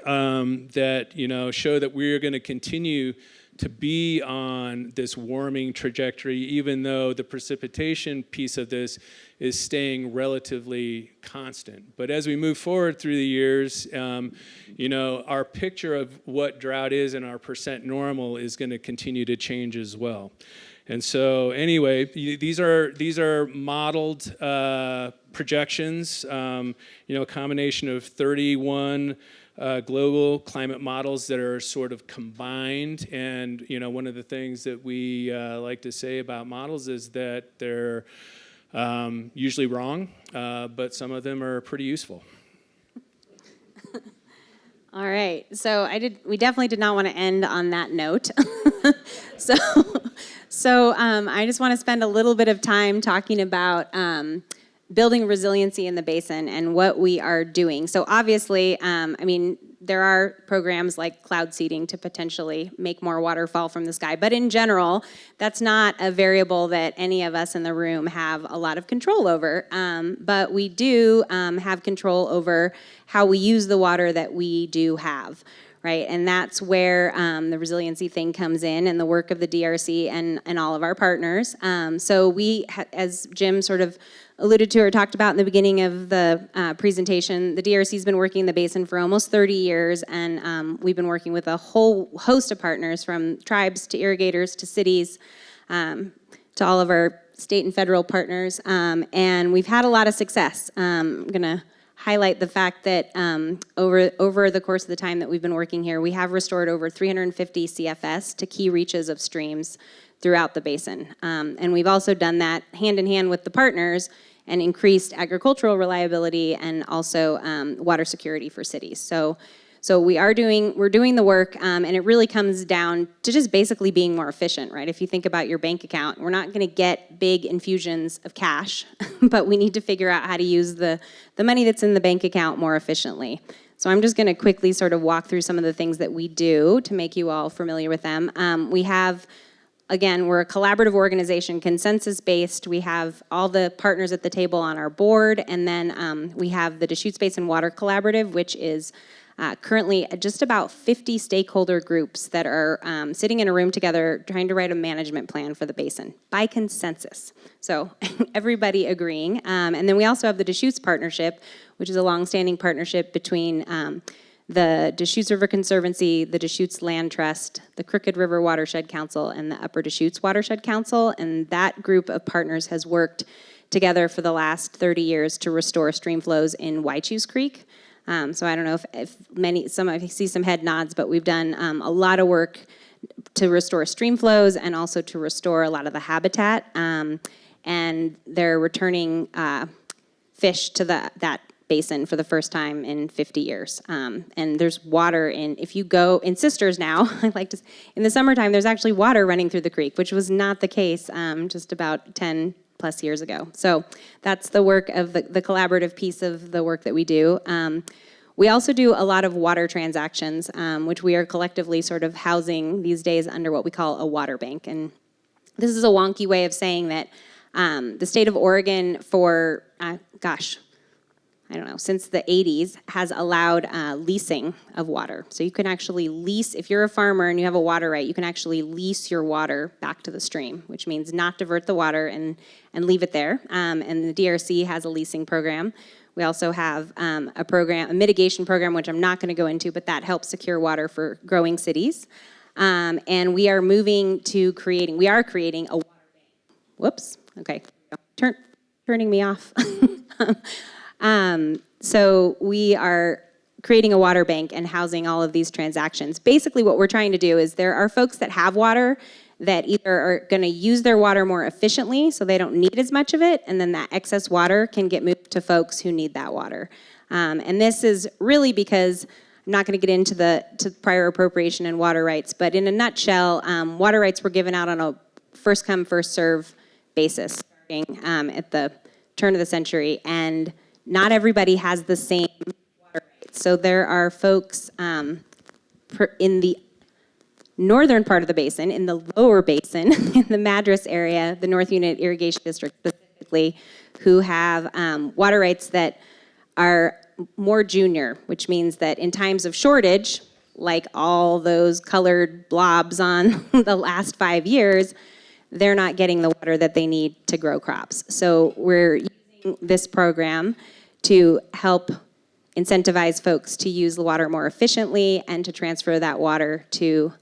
that, show that we are going to continue to be on this warming trajectory, even though the precipitation piece of this is staying relatively constant. But as we move forward through the years, our picture of what drought is and our percent normal is going to continue to change as well. And so anyway, these are modeled projections, a combination of 31 global climate models that are sort of combined. And one of the things that we like to say about models is that they're usually wrong, but some of them are pretty useful. All right, so we definitely did not want to end on that note. So I just want to spend a little bit of time talking about building resiliency in the basin and what we are doing. So obviously, there are programs like cloud seeding to potentially make more water fall from the sky. But in general, that's not a variable that any of us in the room have a lot of control over. But we do have control over how we use the water that we do have. Right, and that's where the resiliency thing comes in, and the work of the DRC and all of our partners. So we, as Jim sort of alluded to or talked about in the beginning of the presentation, the DRC has been working in the basin for almost 30 years, and we've been working with a whole host of partners, from tribes to irrigators to cities, to all of our state and federal partners, and we've had a lot of success. I'm going to highlight the fact that over the course of the time that we've been working here, we have restored over 350 CFS to key reaches of streams throughout the basin. And we've also done that hand in hand with the partners and increased agricultural reliability and also water security for cities. So we're doing the work, and it really comes down to just basically being more efficient, right? If you think about your bank account, we're not going to get big infusions of cash, but we need to figure out how to use the money that's in the bank account more efficiently. So I'm just going to quickly sort of walk through some of the things that we do to make you all familiar with them. We have, again, we're a collaborative organization, consensus-based. We have all the partners at the table on our board, and then we have the Deschutes Basin Water Collaborative, which is currently just about 50 stakeholder groups that are sitting in a room together trying to write a management plan for the basin by consensus. So everybody agreeing. And then we also have the Deschutes Partnership, which is a longstanding partnership between the Deschutes River Conservancy, the Deschutes Land Trust, the Crooked River Watershed Council, and the Upper Deschutes Watershed Council. And that group of partners has worked together for the last 30 years to restore stream flows in Waichus Creek. So I don't know if I see some head nods, but we've done a lot of work to restore stream flows and also to restore a lot of the habitat. And they're returning fish to that basin for the first time in 50 years. And there's water if you go in Sisters now, in the summertime, there's actually water running through the creek, which was not the case just about 10 plus years ago. So that's the work of the collaborative piece of the work that we do. We also do a lot of water transactions, which we are collectively sort of housing these days under what we call a water bank. And this is a wonky way of saying that the state of Oregon for, since the 80s has allowed leasing of water. So you can actually lease, if you're a farmer and you have a water right, you can actually lease your water back to the stream, which means not divert the water and leave it there. And the DRC has a leasing program. We also have a mitigation program, which I'm not going to go into, but that helps secure water for growing cities. And we are creating a water bank. Whoops, okay, turning me off. So we are creating a water bank and housing all of these transactions. Basically what we're trying to do is there are folks that have water that either are going to use their water more efficiently so they don't need as much of it, and then that excess water can get moved to folks who need that water. And this is really because, I'm not going to get into to prior appropriation and water rights, but in a nutshell, water rights were given out on a first come, first serve basis starting at the turn of the century, and not everybody has the same water rights. So there are folks in the northern part of the basin, in the lower basin, in the Madras area, the North Unit Irrigation District specifically, who have water rights that are more junior, which means that in times of shortage, like all those colored blobs on the last 5 years, they're not getting the water that they need to grow crops. So we're using this program to help incentivize folks to use the water more efficiently and to transfer that water to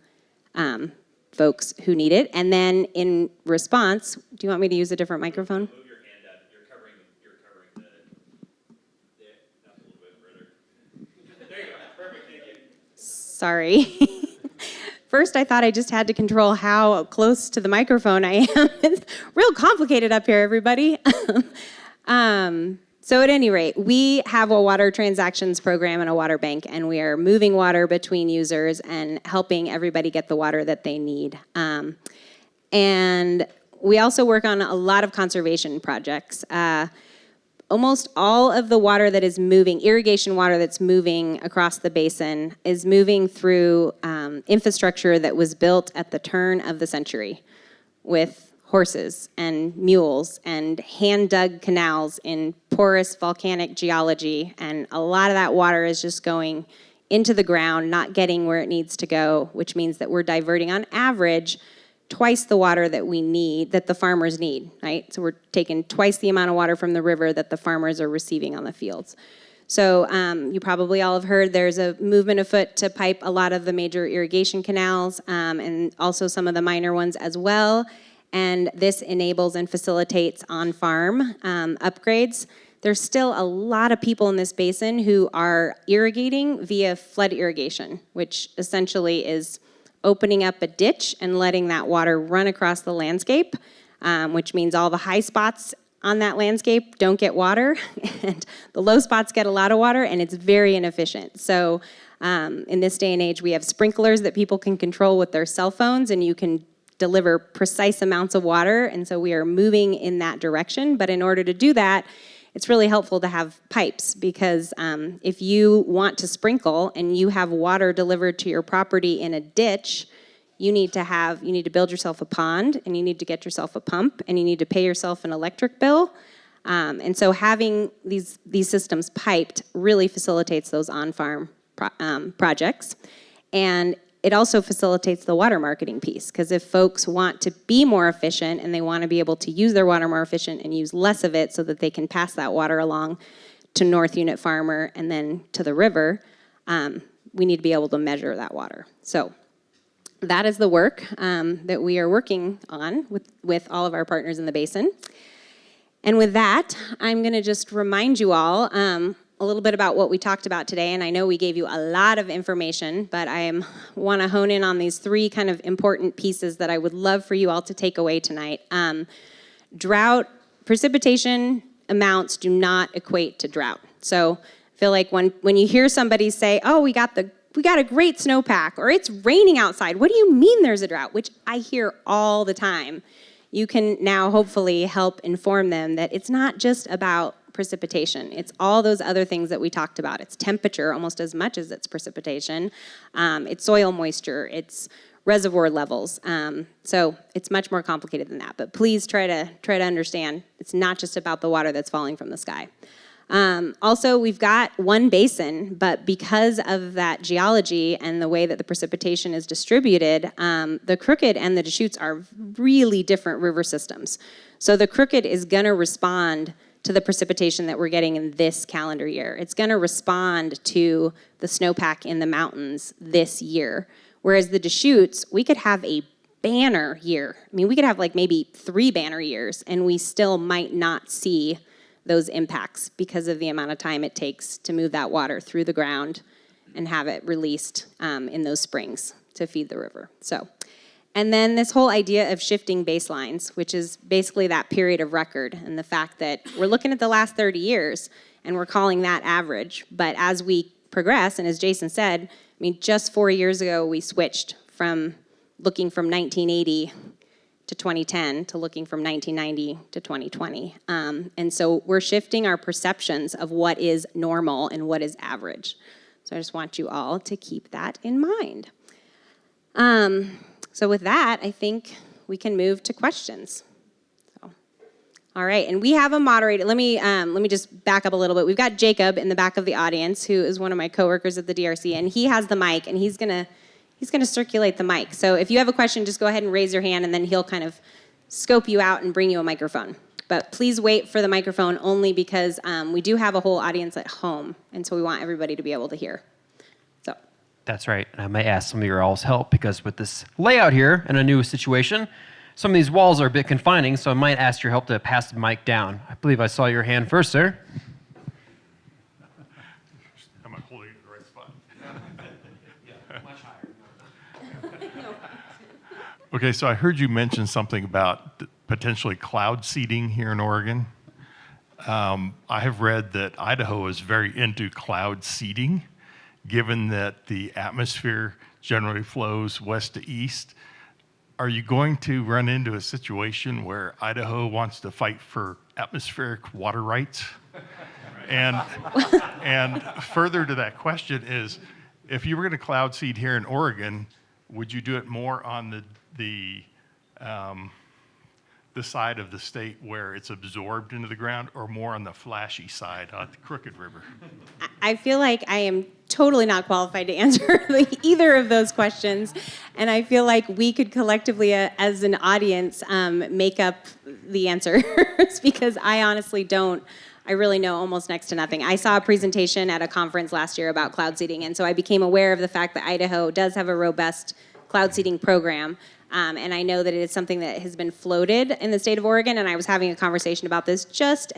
folks who need it. And then in response, do you want me to use a different microphone? Move your hand up. You're covering the up a little bit further. There you go. Perfect. Thank you. Sorry. First, I thought I just had to control how close to the microphone I am. It's real complicated up here, everybody. So at any rate, we have a water transactions program and a water bank, and we are moving water between users and helping everybody get the water that they need. And we also work on a lot of conservation projects. Almost all of the water that is moving, irrigation water that's moving across the basin, is moving through infrastructure that was built at the turn of the century with horses and mules and hand-dug canals in porous volcanic geology. And a lot of that water is just going into the ground, not getting where it needs to go, which means that we're diverting, on average, twice the water that we need, that the farmers need, right? So we're taking twice the amount of water from the river that the farmers are receiving on the fields. So you probably all have heard there's a movement afoot to pipe a lot of the major irrigation canals and also some of the minor ones as well. And this enables and facilitates on-farm upgrades. There's still a lot of people in this basin who are irrigating via flood irrigation, which essentially is opening up a ditch and letting that water run across the landscape, which means all the high spots on that landscape don't get water, and the low spots get a lot of water, and it's very inefficient. So in this day and age, we have sprinklers that people can control with their cell phones, and you can deliver precise amounts of water, and so we are moving in that direction. But in order to do that, it's really helpful to have pipes, because if you want to sprinkle and you have water delivered to your property in a ditch, you need to build yourself a pond, and you need to get yourself a pump, and you need to pay yourself an electric bill. And so having these systems piped really facilitates those on-farm projects. And it also facilitates the water marketing piece, because if folks want to be more efficient and they want to be able to use their water more efficient and use less of it so that they can pass that water along to North Unit Farmer and then to the river, we need to be able to measure that water. So that is the work that we are working on with all of our partners in the basin. And with that, I'm going to just remind you all a little bit about what we talked about today, and I know we gave you a lot of information, but I want to hone in on these three kind of important pieces that I would love for you all to take away tonight. Drought, precipitation amounts do not equate to drought. So I feel like when you hear somebody say, oh, we got a great snowpack, or it's raining outside, what do you mean there's a drought? Which I hear all the time. You can now hopefully help inform them that it's not just about precipitation. It's all those other things that we talked about. It's temperature almost as much as it's precipitation. It's soil moisture. It's reservoir levels. So it's much more complicated than that. But please try to understand it's not just about the water that's falling from the sky. Also, we've got one basin, but because of that geology and the way that the precipitation is distributed, the Crooked and the Deschutes are really different river systems. So the Crooked is going to respond to the precipitation that we're getting in this calendar year. It's going to respond to the snowpack in the mountains this year. Whereas the Deschutes, we could have a banner year. I mean, we could have like maybe 3 banner years, and we still might not see those impacts because of the amount of time it takes to move that water through the ground and have it released in those springs to feed the river. So, and then this whole idea of shifting baselines, which is basically that period of record, and the fact that we're looking at the last 30 years and we're calling that average. But as we progress, and as Jason said, I mean, just 4 years ago we switched from looking from 1980 to 2010 to looking from 1990 to 2020. And so we're shifting our perceptions of what is normal and what is average. So I just want you all to keep that in mind. So with that, I think we can move to questions. So All right, and we have a moderator. Let me just back up a little bit. We've got Jacob in the back of the audience, who is one of my coworkers at the DRC, and he has the mic, and he's gonna circulate the mic. So if you have a question, just go ahead and raise your hand, and then he'll kind of scope you out and bring you a microphone. But please wait for the microphone only because we do have a whole audience at home, and so we want everybody to be able to hear. So. That's right. And I may ask some of your all's help because with this layout here in a new situation, some of these walls are a bit confining, so I might ask your help to pass the mic down. I believe I saw your hand first, sir. Am I holding it in the right spot? Much higher. Okay, so I heard you mention something about potentially cloud seeding here in Oregon. I have read that Idaho is very into cloud seeding, given that the atmosphere generally flows west to east. Are you going to run into a situation where Idaho wants to fight for atmospheric water rights? And further to that question is, if you were going to cloud seed here in Oregon, would you do it more on the side of the state where it's absorbed into the ground, or more on the flashy side on the Crooked River? I feel like I am totally not qualified to answer either of those questions, and I feel like we could collectively, as an audience, make up the answers because I honestly don't. I really know almost next to nothing. I saw a presentation at a conference last year about cloud seeding, and so I became aware of the fact that Idaho does have a robust cloud seeding program. And I know that it is something that has been floated in the state of Oregon, and I was having a conversation about this just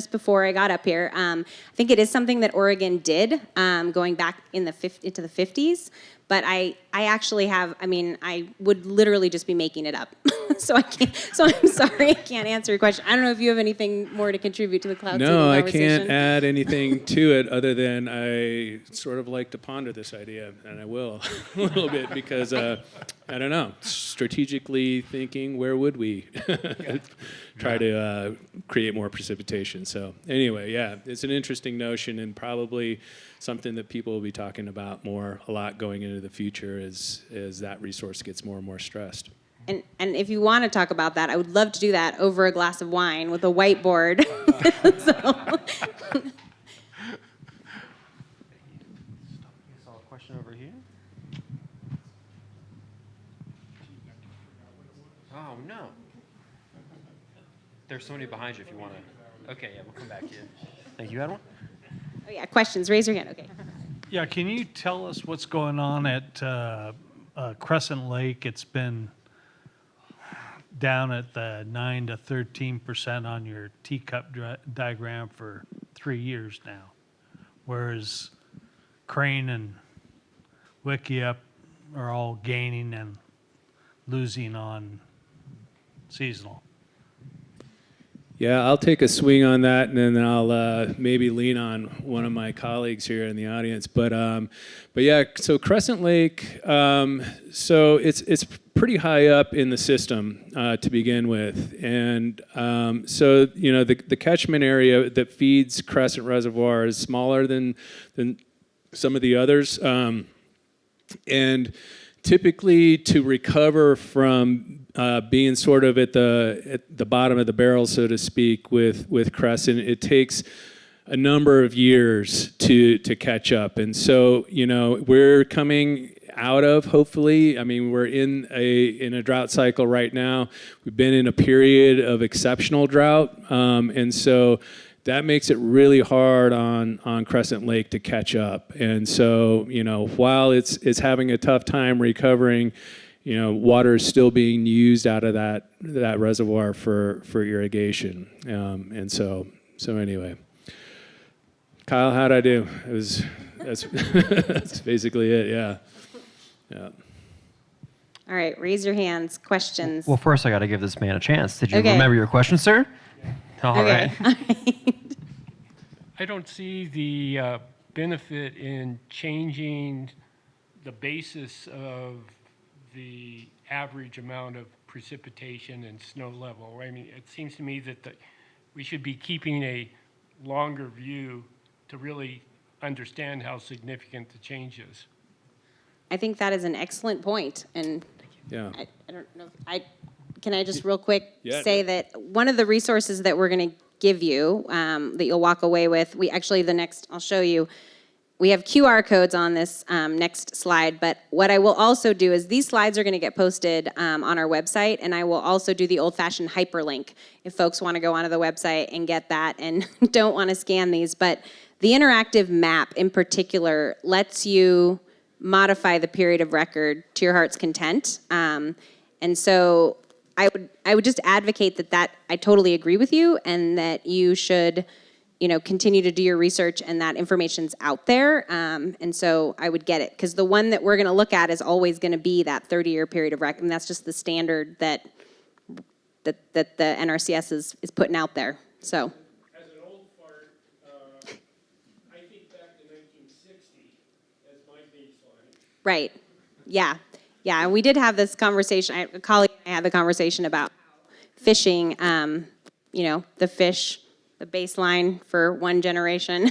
before I got up here. I think it is something that Oregon did going back into the 50s, but I actually have. I mean, I would literally just be making it up, so I can't. So I'm sorry, I can't answer your question. I don't know if you have anything more to contribute to the cloud seeding No, I conversation. can't add anything to it other than I sort of like to ponder this idea, and I will a little bit because I don't know. Strategically thinking, where would we try to create more precipitation? So anyway, yeah, it's an interesting notion and probably something that people will be talking about a lot going into the future as that resource gets more and more stressed. And if you want to talk about that, I would love to do that over a glass of wine with a whiteboard. I saw a question over here. Oh, no. There's somebody behind you if you want to. Okay, yeah, we'll come back to you. Thank you. You had one? Oh yeah, questions? Raise your hand. Okay. Yeah, can you tell us what's going on at Crescent Lake? It's been down at the 9 to 13% on your teacup diagram for 3 years now, whereas Crane and Wickiup are all gaining and losing on seasonal. Yeah, I'll take a swing on that, and then I'll maybe lean on one of my colleagues here in the audience. But yeah, so Crescent Lake, so it's pretty high up in the system to begin with, and so the catchment area that feeds Crescent Reservoir is smaller than some of the others, and typically to recover from being sort of at the bottom of the barrel, so to speak, with Crescent, it takes a number of years to catch up. And so, we're coming out of, hopefully, I mean, we're in a drought cycle right now. We've been in a period of exceptional drought. And so that makes it really hard on Crescent Lake to catch up. And so, while it's having a tough time recovering, water is still being used out of that reservoir for irrigation. And so anyway. Kyle, how'd I do? That's basically it, yeah. All right, raise your hands. Questions. Well, first I got to give this man a chance. Did you Okay. remember your question, sir? All right. I don't see the benefit in changing the basis of the average amount of precipitation and snow level. I mean, it seems to me that we should be keeping a longer view to really understand how significant the change is. I think that is an excellent point, and Yeah. I don't know. can I just real quick Yeah. say that one of the resources that we're going to give you that you'll walk away with, I'll show you, we have QR codes on this next slide, but what I will also do is these slides are going to get posted on our website, and I will also do the old-fashioned hyperlink if folks want to go onto the website and get that and don't want to scan these. But the interactive map in particular lets you modify the period of record to your heart's content. And so I would just advocate that I totally agree with you, and that you should continue to do your research, and that information's out there. And so I would get it, because the one that we're going to look at is always going to be that 30-year period of record, and that's just the standard that the NRCS is putting out there. So. As an old fart, I think back to 1960 as my baseline. Right. Yeah. Yeah. And we did have this conversation. A colleague and I had the conversation about fishing. The fish, the baseline for one generation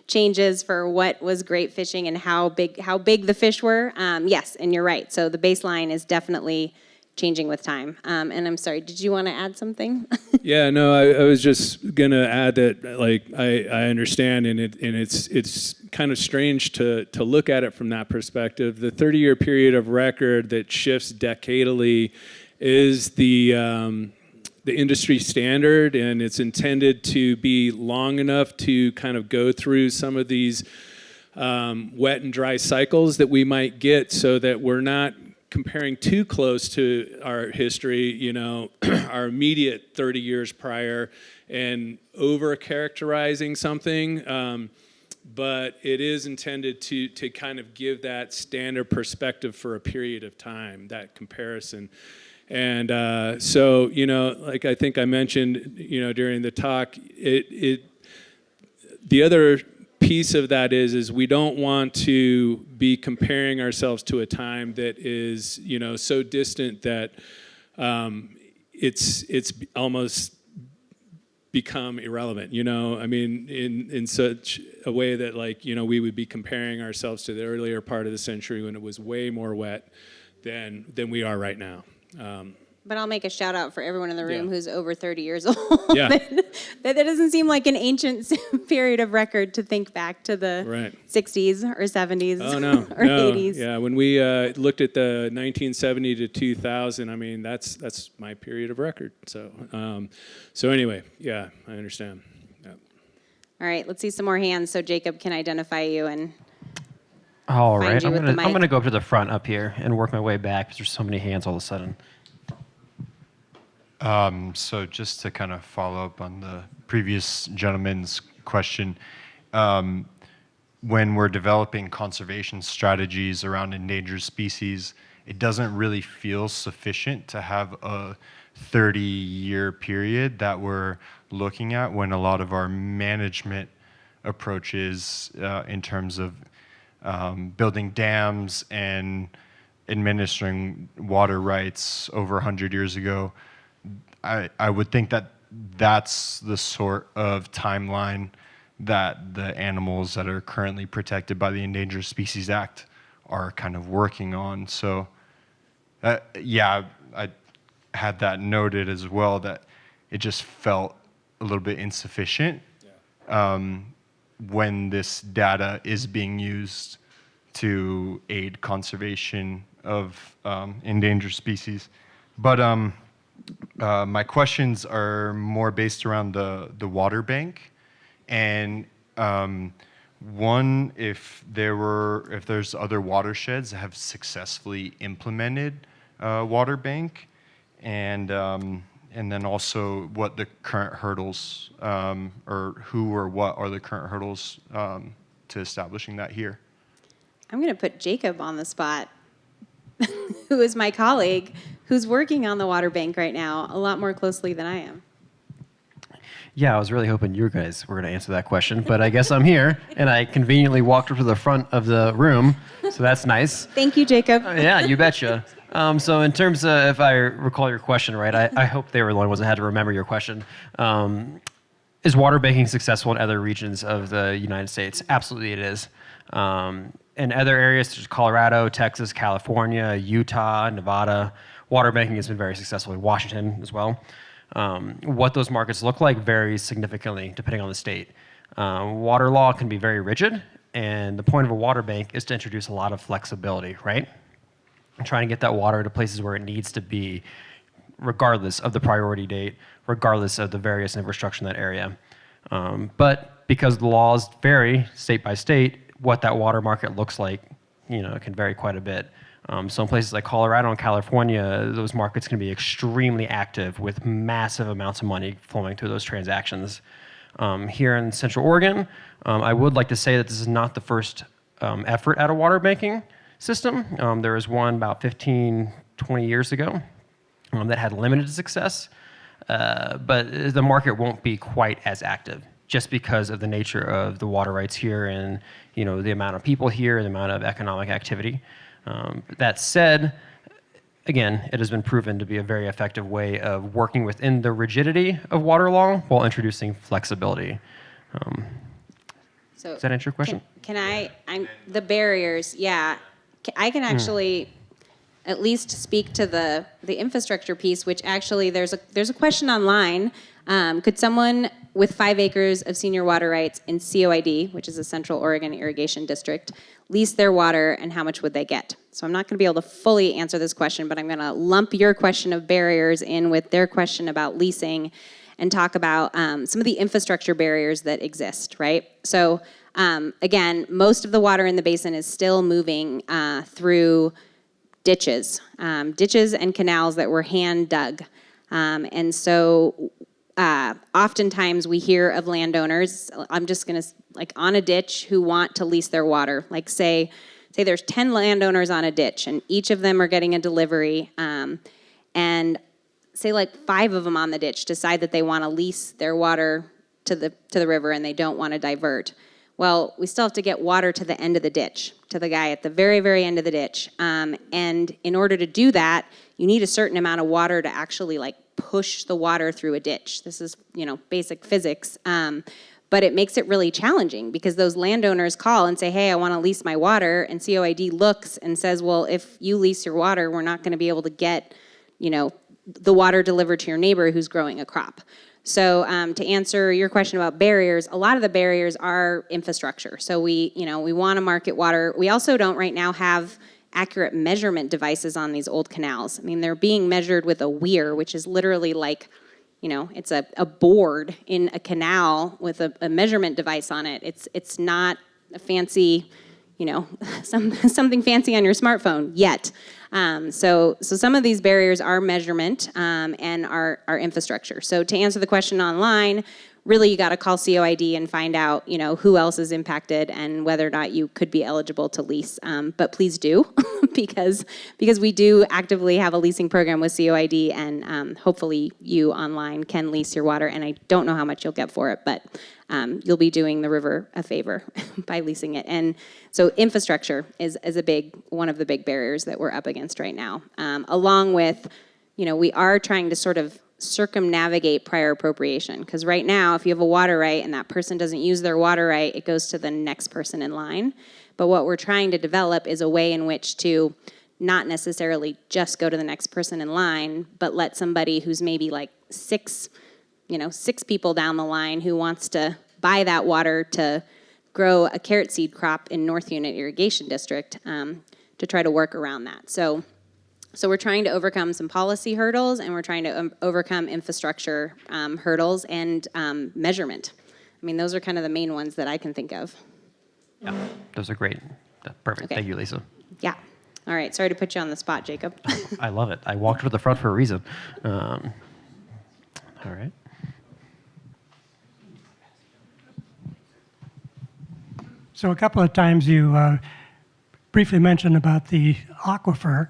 changes for what was great fishing and how big the fish were. Yes, and you're right. So the baseline is definitely changing with time. And I'm sorry, did you want to add something? Yeah, no, I was just gonna add that, like, I understand, and it's kind of strange to look at it from that perspective. The 30-year period of record that shifts decadally is the industry standard, and it's intended to be long enough to kind of go through some of these wet and dry cycles that we might get, so that we're not comparing too close to our history, our immediate 30 years prior, and over-characterizing something. But it is intended to kind of give that standard perspective for a period of time, that comparison. And so, like I think I mentioned, during the talk, the other piece of that is we don't want to be comparing ourselves to a time that is, so distant that it's almost become irrelevant, I mean, in such a way that, like, we would be comparing ourselves to the earlier part of the century when it was way more wet than we are right now. But I'll make a shout out for everyone in the room Yeah. who's over 30 years old. Yeah. that doesn't seem like an ancient period of record to think back to the Right. 60s or 70s Oh, no. or no. 80s. Yeah, when we looked at the 1970 to 2000, I mean, that's my period of record. So anyway, yeah, I understand. Yeah. All right, let's see some more hands so Jacob can identify you. And All Find right, you I'm with the gonna mic. go up to the front up here and work my way back because there's so many hands all of a sudden. So just to kind of follow up on the previous gentleman's question, when we're developing conservation strategies around endangered species, it doesn't really feel sufficient to have a 30-year period that we're looking at, when a lot of our management approaches in terms of building dams and administering water rights over 100 years ago. I would think that that's the sort of timeline that the animals that are currently protected by the Endangered Species Act are kind of working on. So, yeah, I had that noted as well, that it just felt a little bit insufficient when this data is being used to aid conservation of endangered species. But my questions are more based around the water bank, and one, if there's other watersheds that have successfully implemented water bank, and then also what the current hurdles, or who or what are the current hurdles to establishing that here. I'm going to put Jacob on the spot, who is my colleague, who's working on the water bank right now a lot more closely than I am. Yeah, I was really hoping you guys were going to answer that question, but I guess I'm here, and I conveniently walked up to the front of the room, so that's nice. Thank you, Jacob. Yeah, you betcha. So in terms of, if I recall your question right, I hope they were the only ones that had to remember your question. Is water banking successful in other regions of the United States? Absolutely it is. And in other areas such as Colorado, Texas, California, Utah, Nevada, water banking has been very successful in Washington as well. What those markets look like varies significantly depending on the state. Water law can be very rigid, and the point of a water bank is to introduce a lot of flexibility, right? And trying to get that water to places where it needs to be, regardless of the priority date, regardless of the various infrastructure in that area. But because the laws vary state by state, what that water market looks like, it can vary quite a bit. So in places like Colorado and California, those markets can be extremely active with massive amounts of money flowing through those transactions. Here in Central Oregon, I would like to say that this is not the first effort at a water banking system. There was one about 15, 20 years ago that had limited success, but the market won't be quite as active just because of the nature of the water rights here and the amount of people here, the amount of economic activity. That said, again, it has been proven to be a very effective way of working within the rigidity of water law while introducing flexibility. So Does that answer your question? The barriers, yeah. I can actually at least speak to the infrastructure piece, which actually there's a question online. Could someone with 5 acres of senior water rights in COID, which is a Central Oregon Irrigation District, lease their water, and how much would they get? So I'm not going to be able to fully answer this question, but I'm going to lump your question of barriers in with their question about leasing and talk about some of the infrastructure barriers that exist, right? So again, most of the water in the basin is still moving through ditches and canals that were hand dug. And so oftentimes we hear of landowners, I'm just going to, on a ditch, who want to lease their water. Like say there's 10 landowners on a ditch, and each of them are getting a delivery, and say 5 of them on the ditch decide that they want to lease their water to the river and they don't want to divert. Well, we still have to get water to the end of the ditch, to the guy at the very, very end of the ditch. And in order to do that, you need a certain amount of water to actually push the water through a ditch. This is, basic physics. But it makes it really challenging because those landowners call and say, hey, I want to lease my water. And COID looks and says, well, if you lease your water, we're not going to be able to get, the water delivered to your neighbor who's growing a crop. So to answer your question about barriers, a lot of the barriers are infrastructure. So we want to market water. We also don't right now have accurate measurement devices on these old canals. I mean, they're being measured with a weir, which is literally it's a board in a canal with a measurement device on it. It's not a fancy, something fancy on your smartphone yet. So some of these barriers are measurement and our infrastructure. So to answer the question online, really you got to call COID and find out, who else is impacted and whether or not you could be eligible to lease. But please do, because we do actively have a leasing program with COID, and hopefully you online can lease your water. And I don't know how much you'll get for it, but you'll be doing the river a favor by leasing it. And so infrastructure is one of the big barriers that we're up against right now, along with, we are trying to sort of circumnavigate prior appropriation, because right now if you have a water right and that person doesn't use their water right, it goes to the next person in line. But what we're trying to develop is a way in which to not necessarily just go to the next person in line, but let somebody who's maybe 6 people down the line who wants to buy that water to grow a carrot seed crop in North Unit Irrigation District, to try to work around that. So we're trying to overcome some policy hurdles, and we're trying to overcome infrastructure hurdles and measurement. I mean, those are kind of the main ones that I can think of. Yeah, those are great. Perfect. Okay. Thank you, Lisa. Yeah. All right. Sorry to put you on the spot, Jacob. I love it. I walked to the front for a reason. All right. So a couple of times you briefly mentioned about the aquifer.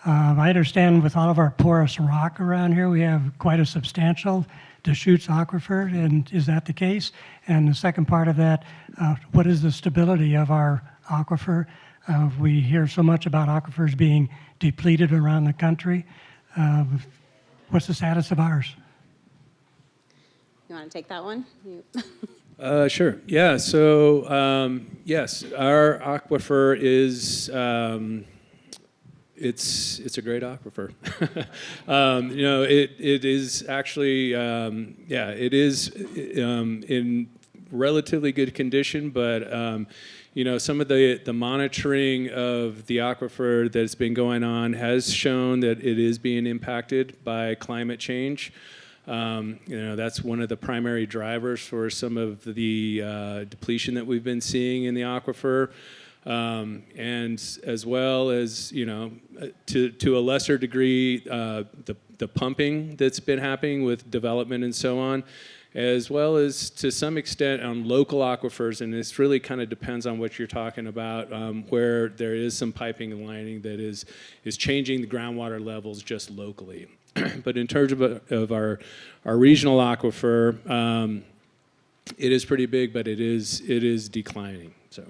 I understand with all of our porous rock around here, we have quite a substantial Deschutes aquifer, and is that the case? And the second part of that, what is the stability of our aquifer? We hear so much about aquifers being depleted around the country. What's the status of ours? You want to take that one? Sure. Yeah. So yes, our aquifer is it's a great aquifer. It is actually it is in relatively good condition, but some of the monitoring of the aquifer that's been going on has shown that it is being impacted by climate change. That's one of the primary drivers for some of the depletion that we've been seeing in the aquifer. And as well as, to a lesser degree, the pumping that's been happening with development and so on, as well as to some extent on local aquifers, and this really kind of depends on what you're talking about, where there is some piping and lining that is changing the groundwater levels just locally. But in terms of our regional aquifer, it is pretty big, but it is declining. So.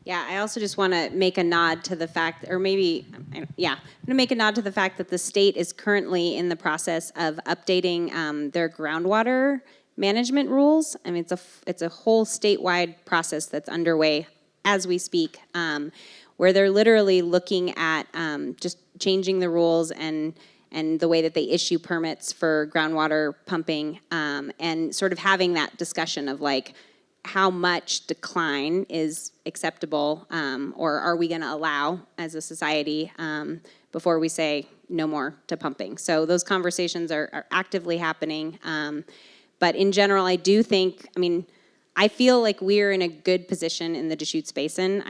Yeah, I also just want to make a nod to the fact, or maybe, I'm going to make a nod to the fact that the state is currently in the process of updating their groundwater management rules. I mean, it's a whole statewide process that's underway as we speak, where they're literally looking at just changing the rules and the way that they issue permits for groundwater pumping, and sort of having that discussion of like, how much decline is acceptable, or are we going to allow as a society before we say no more to pumping. So those conversations are actively happening. But in general, I do think, I feel like we're in a good position in the Deschutes Basin.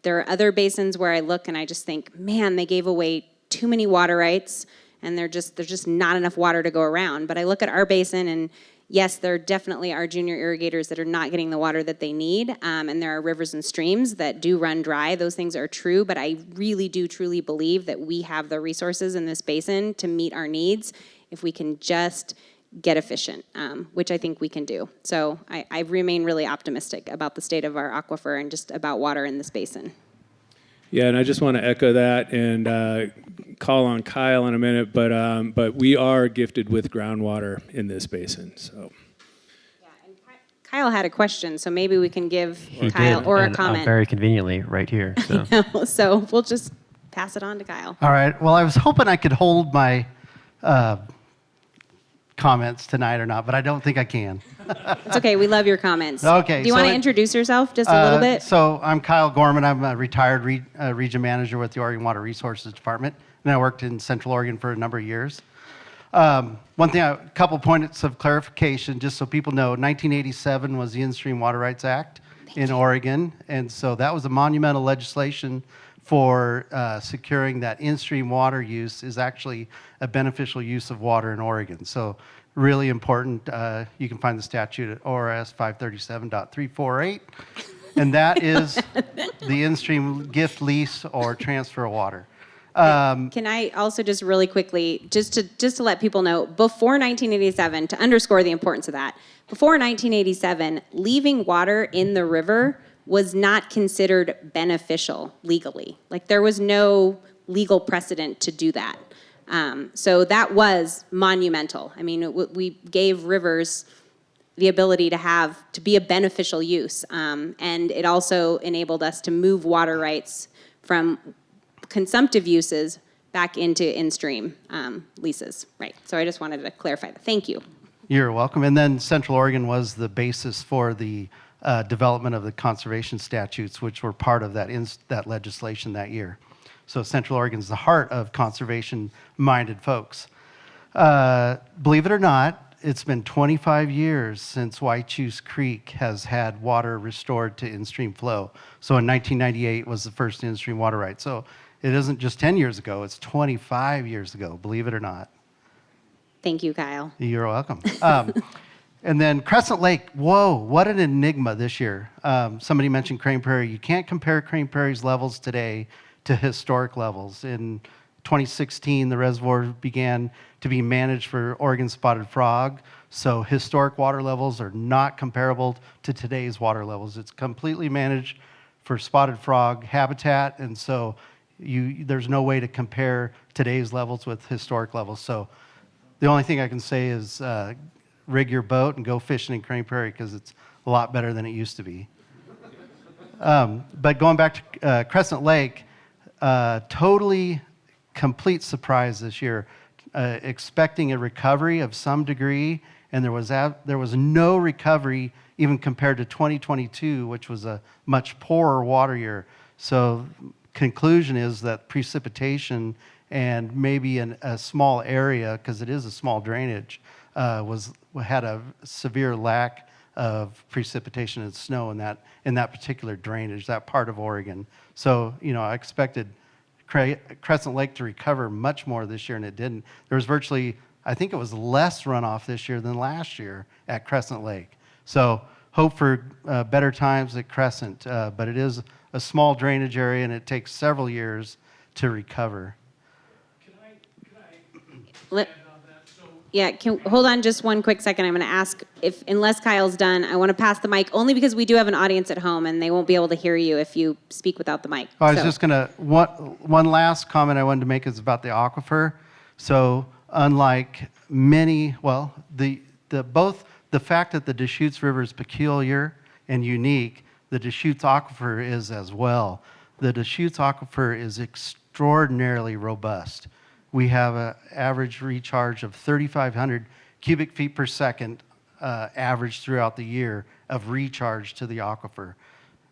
There are other basins where I look and I just think, man, they gave away too many water rights, and there's just not enough water to go around. But I look at our basin, and yes, there definitely are junior irrigators that are not getting the water that they need, and there are rivers and streams that do run dry. Those things are true, but I really do truly believe that we have the resources in this basin to meet our needs if we can just get efficient, which I think we can do. So I remain really optimistic about the state of our aquifer and just about water in this basin. Yeah, and I just want to echo that and call on Kyle in a minute, but we are gifted with groundwater in this basin. So. Yeah, and Kyle had a question, so maybe we can give He Kyle did, or a and, comment. very conveniently right here. So. So we'll just pass it on to Kyle. All right. Well, I was hoping I could hold my comments tonight or not, but I don't think I can. It's okay. We love your comments. Okay, Do you so want to introduce yourself just a little bit? So I'm Kyle Gorman. I'm a retired region manager with the Oregon Water Resources Department, and I worked in Central Oregon for a number of years. A couple points of clarification, just so people know. 1987 was the In-Stream Water Rights Act in Oregon, and so that was a monumental legislation for securing that in-stream water use is actually a beneficial use of water in Oregon. So really important. You can find the statute at ORS 537.348, and that is the in-stream gift, lease, or transfer of water. Can I also just really quickly, just to let people know, before 1987, to underscore the importance of that, before 1987, leaving water in the river was not considered beneficial legally. Like, there was no legal precedent to do that. So that was monumental. I mean, we gave rivers the ability to be a beneficial use. And it also enabled us to move water rights from consumptive uses back into in-stream leases. Right. So I just wanted to clarify that. Thank you. You're welcome. And then Central Oregon was the basis for the development of the conservation statutes, which were part of that legislation that year. So Central Oregon's the heart of conservation-minded folks. Believe it or not, it's been 25 years since Waichus Creek has had water restored to in-stream flow. So in 1998 was the first in-stream water right. So it isn't just 10 years ago, it's 25 years ago, believe it or not. Thank you, Kyle. You're welcome. And then Crescent Lake, whoa, what an enigma this year. Somebody mentioned Crane Prairie. You can't compare Crane Prairie's levels today to historic levels. In 2016, the reservoir began to be managed for Oregon spotted frog. So historic water levels are not comparable to today's water levels. It's completely managed for spotted frog habitat. And so there's no way to compare today's levels with historic levels. So the only thing I can say is rig your boat and go fishing in Crane Prairie because it's a lot better than it used to be. But going back to Crescent Lake, totally complete surprise this year. Expecting a recovery of some degree, and there was no recovery even compared to 2022, which was a much poorer water year. So conclusion is that precipitation and maybe a small area, because it is a small drainage, had a severe lack of precipitation and snow in that particular drainage, that part of Oregon. So, I expected Crescent Lake to recover much more this year, and it didn't. There was virtually, I think it was less runoff this year than last year at Crescent Lake. So hope for better times at Crescent, but it is a small drainage area, and it takes several years to recover. Yeah, hold on just one quick second. I'm going to ask unless Kyle's done, I want to pass the mic only because we do have an audience at home and they won't be able to hear you if you speak without the mic. I was just going to, one last comment I wanted to make is about the aquifer. So unlike many, both the fact that the Deschutes River is peculiar and unique, the Deschutes aquifer is as well. The Deschutes aquifer is extraordinarily robust. We have an average recharge of 3,500 cubic feet per second average throughout the year of recharge to the aquifer.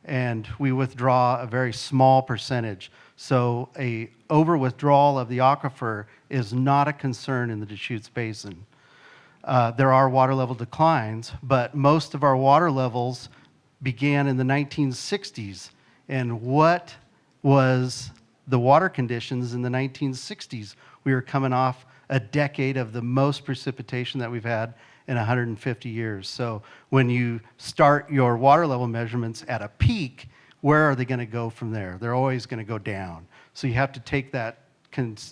And we withdraw a very small percentage. So a over-withdrawal of the aquifer is not a concern in the Deschutes Basin. There are water level declines, but most of our water levels began in the 1960s. And what was the water conditions in the 1960s? We were coming off a decade of the most precipitation that we've had in 150 years. So when you start your water level measurements at a peak, where are they going to go from there? They're always going to go down. So you have to take that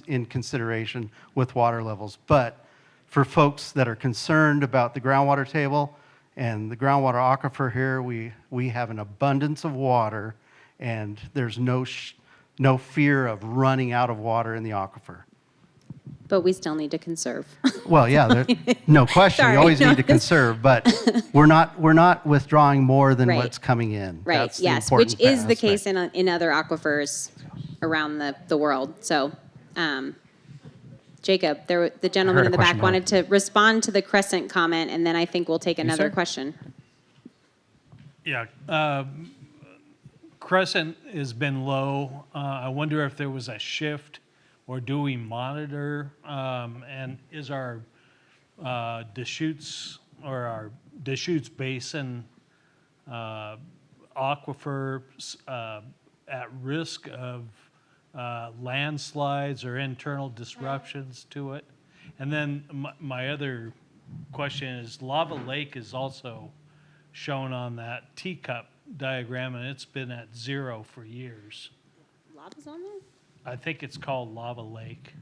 in consideration with water levels. But for folks that are concerned about the groundwater table and the groundwater aquifer here, we have an abundance of water, and there's no fear of running out of water in the aquifer. But we still need to conserve. Well, yeah, no question. Sorry, you always need to conserve, but we're not withdrawing more than Right. what's coming in. Right, That's the yes, important which is the aspect. case in other aquifers around the world. So, Jacob, the gentleman heard in a the back question wanted to respond to the Crescent comment, and then I think we'll take another sir? question. Yeah, Crescent has been low. I wonder if there was a shift, or do we monitor? And is our Deschutes or our Deschutes Basin aquifer at risk of landslides or internal disruptions to it? And then my other question is, Lava Lake is also shown on that teacup diagram, and it's been at 0 for years. Lava's on there? I think it's called Lava Lake,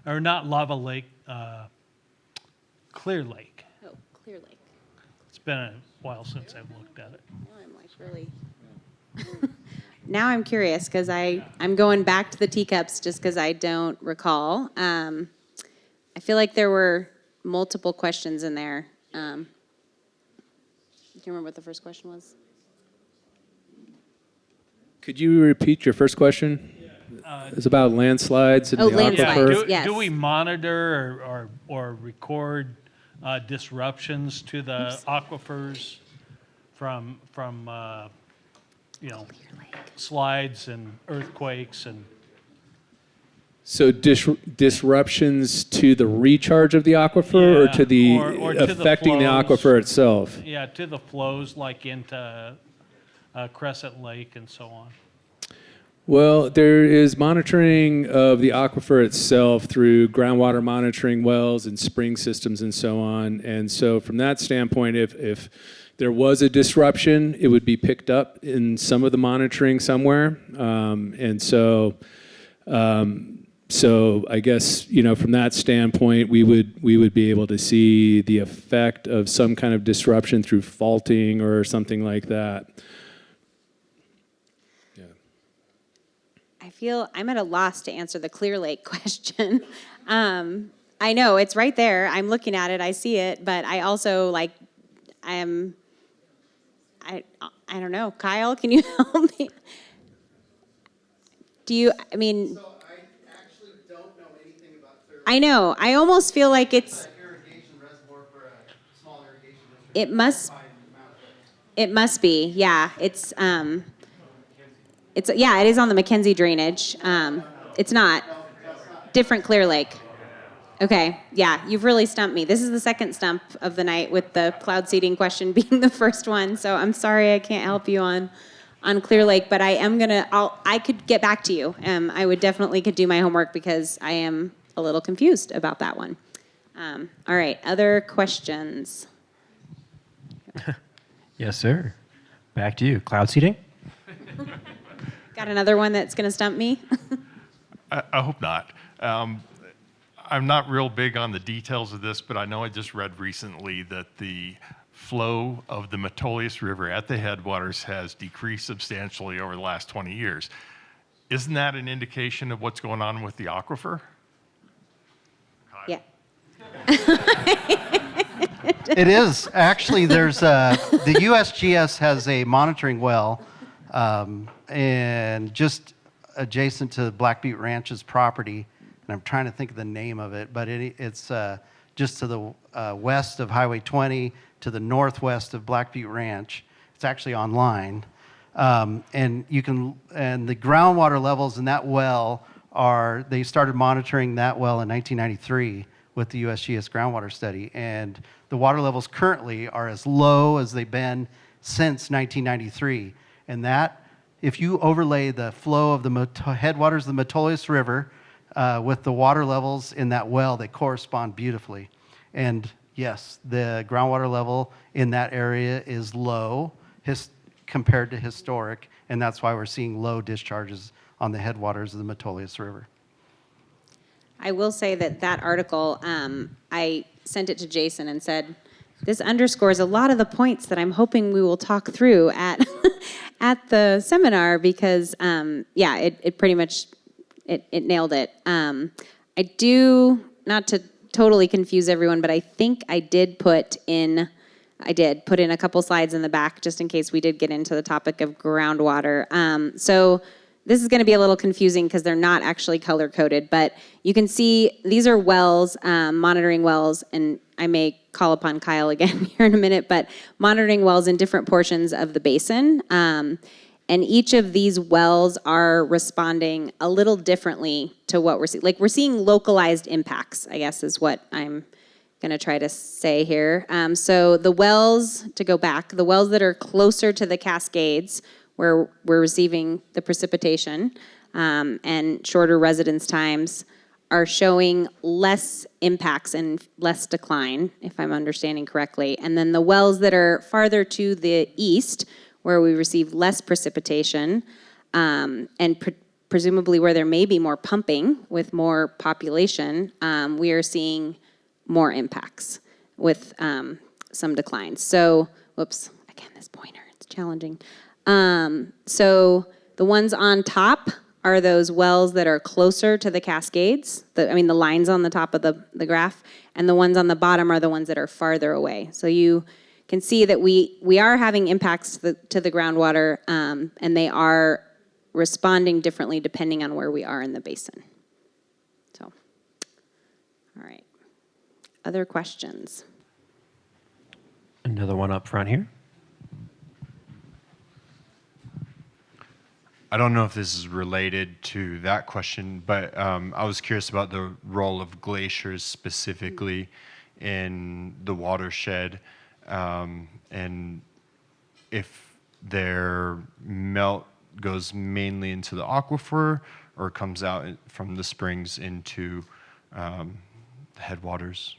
or not Lava Lake, Clear Lake. Oh, Clear Lake. It's been a while since I've looked at it. Now I'm like really. Now I'm curious because I'm going back to the teacups just because I don't recall. I feel like there were multiple questions in there. Do you remember what the first question was? Could you repeat your first question? It's about landslides in the landslides. aquifer. Yes. Do we monitor or record disruptions to the aquifers from slides and earthquakes and? So disruptions to the recharge of the aquifer, or Yeah, to the or to the affecting the flows. aquifer itself? Yeah, to the flows like into Crescent Lake and so on. Well, there is monitoring of the aquifer itself through groundwater monitoring wells and spring systems and so on. And so from that standpoint, if there was a disruption, it would be picked up in some of the monitoring somewhere. So I guess, from that standpoint, we would be able to see the effect of some kind of disruption through faulting or something like that. I feel I'm at a loss to answer the Clear Lake question. I know it's right there. I'm looking at it. I see it, but I also I don't know. Kyle, can you help me? I mean, So I actually don't know anything about Clear Lake. I know. I almost feel like it's, Irrigation reservoir for a small irrigation district. it must, it must be, yeah. Yeah, it is on the Mackenzie drainage. It's not. Different Clear Lake. Okay, yeah, you've really stumped me. This is the second stump of the night with the cloud seeding question being the first one, so I'm sorry I can't help you on Clear Lake, but I could get back to you. I would definitely could do my homework because I am a little confused about that one. All right, other questions? Yes, sir. Back to you. Cloud seeding? Got another one that's gonna stump me? I hope not. I'm not real big on the details of this, but I know I just read recently that the flow of the Metolius River at the headwaters has decreased substantially over the last 20 years. Isn't that an indication of what's going on with the aquifer? Yeah. It is. Actually, there's the USGS has a monitoring well, and just adjacent to Black Butte Ranch's property, and I'm trying to think of the name of it, but it's just to the west of Highway 20, to the northwest of Black Butte Ranch. It's actually online, and the groundwater levels in that well they started monitoring that well in 1993 with the USGS groundwater study, and the water levels currently are as low as they've been since 1993, and that, if you overlay the flow of the headwaters of the Metolius River with the water levels in that well, they correspond beautifully. And yes, the groundwater level in that area is low compared to historic, and that's why we're seeing low discharges on the headwaters of the Metolius River. I will say that article, I sent it to Jason and said, this underscores a lot of the points that I'm hoping we will talk through at at the seminar because, it pretty much, it nailed it. I do, not to totally confuse everyone, but I think I did put in a couple slides in the back just in case we did get into the topic of groundwater. So this is going to be a little confusing because they're not actually color-coded, but you can see these are wells, monitoring wells, and I may call upon Kyle again here in a minute, but monitoring wells in different portions of the basin. And each of these wells are responding a little differently to what we're seeing. Like we're seeing localized impacts, I guess is what I'm going to try to say here. So the wells, to go back, the wells that are closer to the Cascades, where we're receiving the precipitation and shorter residence times, are showing less impacts and less decline, if I'm understanding correctly. And then the wells that are farther to the east, where we receive less precipitation, and presumably where there may be more pumping with more population, we are seeing more impacts with some declines. So, whoops, again, this pointer, it's challenging. So the ones on top are those wells that are closer to the Cascades, the lines on the top of the graph, and the ones on the bottom are the ones that are farther away. So you can see that we are having impacts to the groundwater, and they are responding differently depending on where we are in the basin. So, all right. Other questions? Another one up front here. I don't know if this is related to that question, but I was curious about the role of glaciers specifically in the watershed, and if their melt goes mainly into the aquifer or comes out from the springs into the headwaters.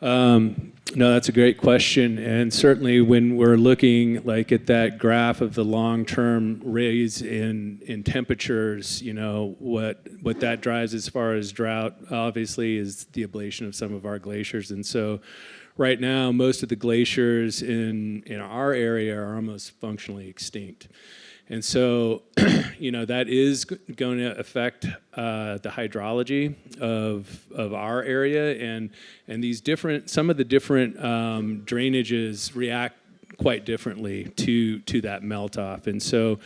No, that's a great question. And certainly when we're looking like at that graph of the long-term raise in temperatures, what that drives as far as drought, obviously, is the ablation of some of our glaciers. And so right now, most of the glaciers in our area are almost functionally extinct. And so, that is going to affect the hydrology of our area, and some of the different drainages react quite differently to that melt off. And so,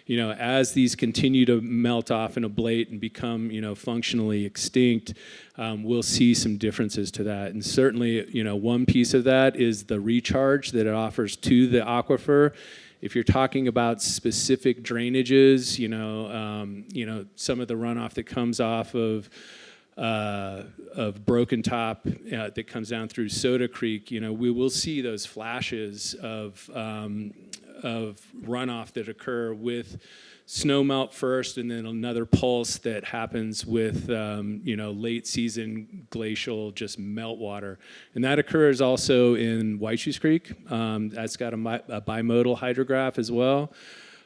as these continue to melt off and ablate and become, functionally extinct, we'll see some differences to that. And certainly, one piece of that is the recharge that it offers to the aquifer. If you're talking about specific drainages, some of the runoff that comes off of Broken Top that comes down through Soda Creek, we will see those flashes of runoff that occur with snowmelt first, and then another pulse that happens with late season glacial just meltwater, and that occurs also in White Shoes Creek. That's got a bimodal hydrograph as well.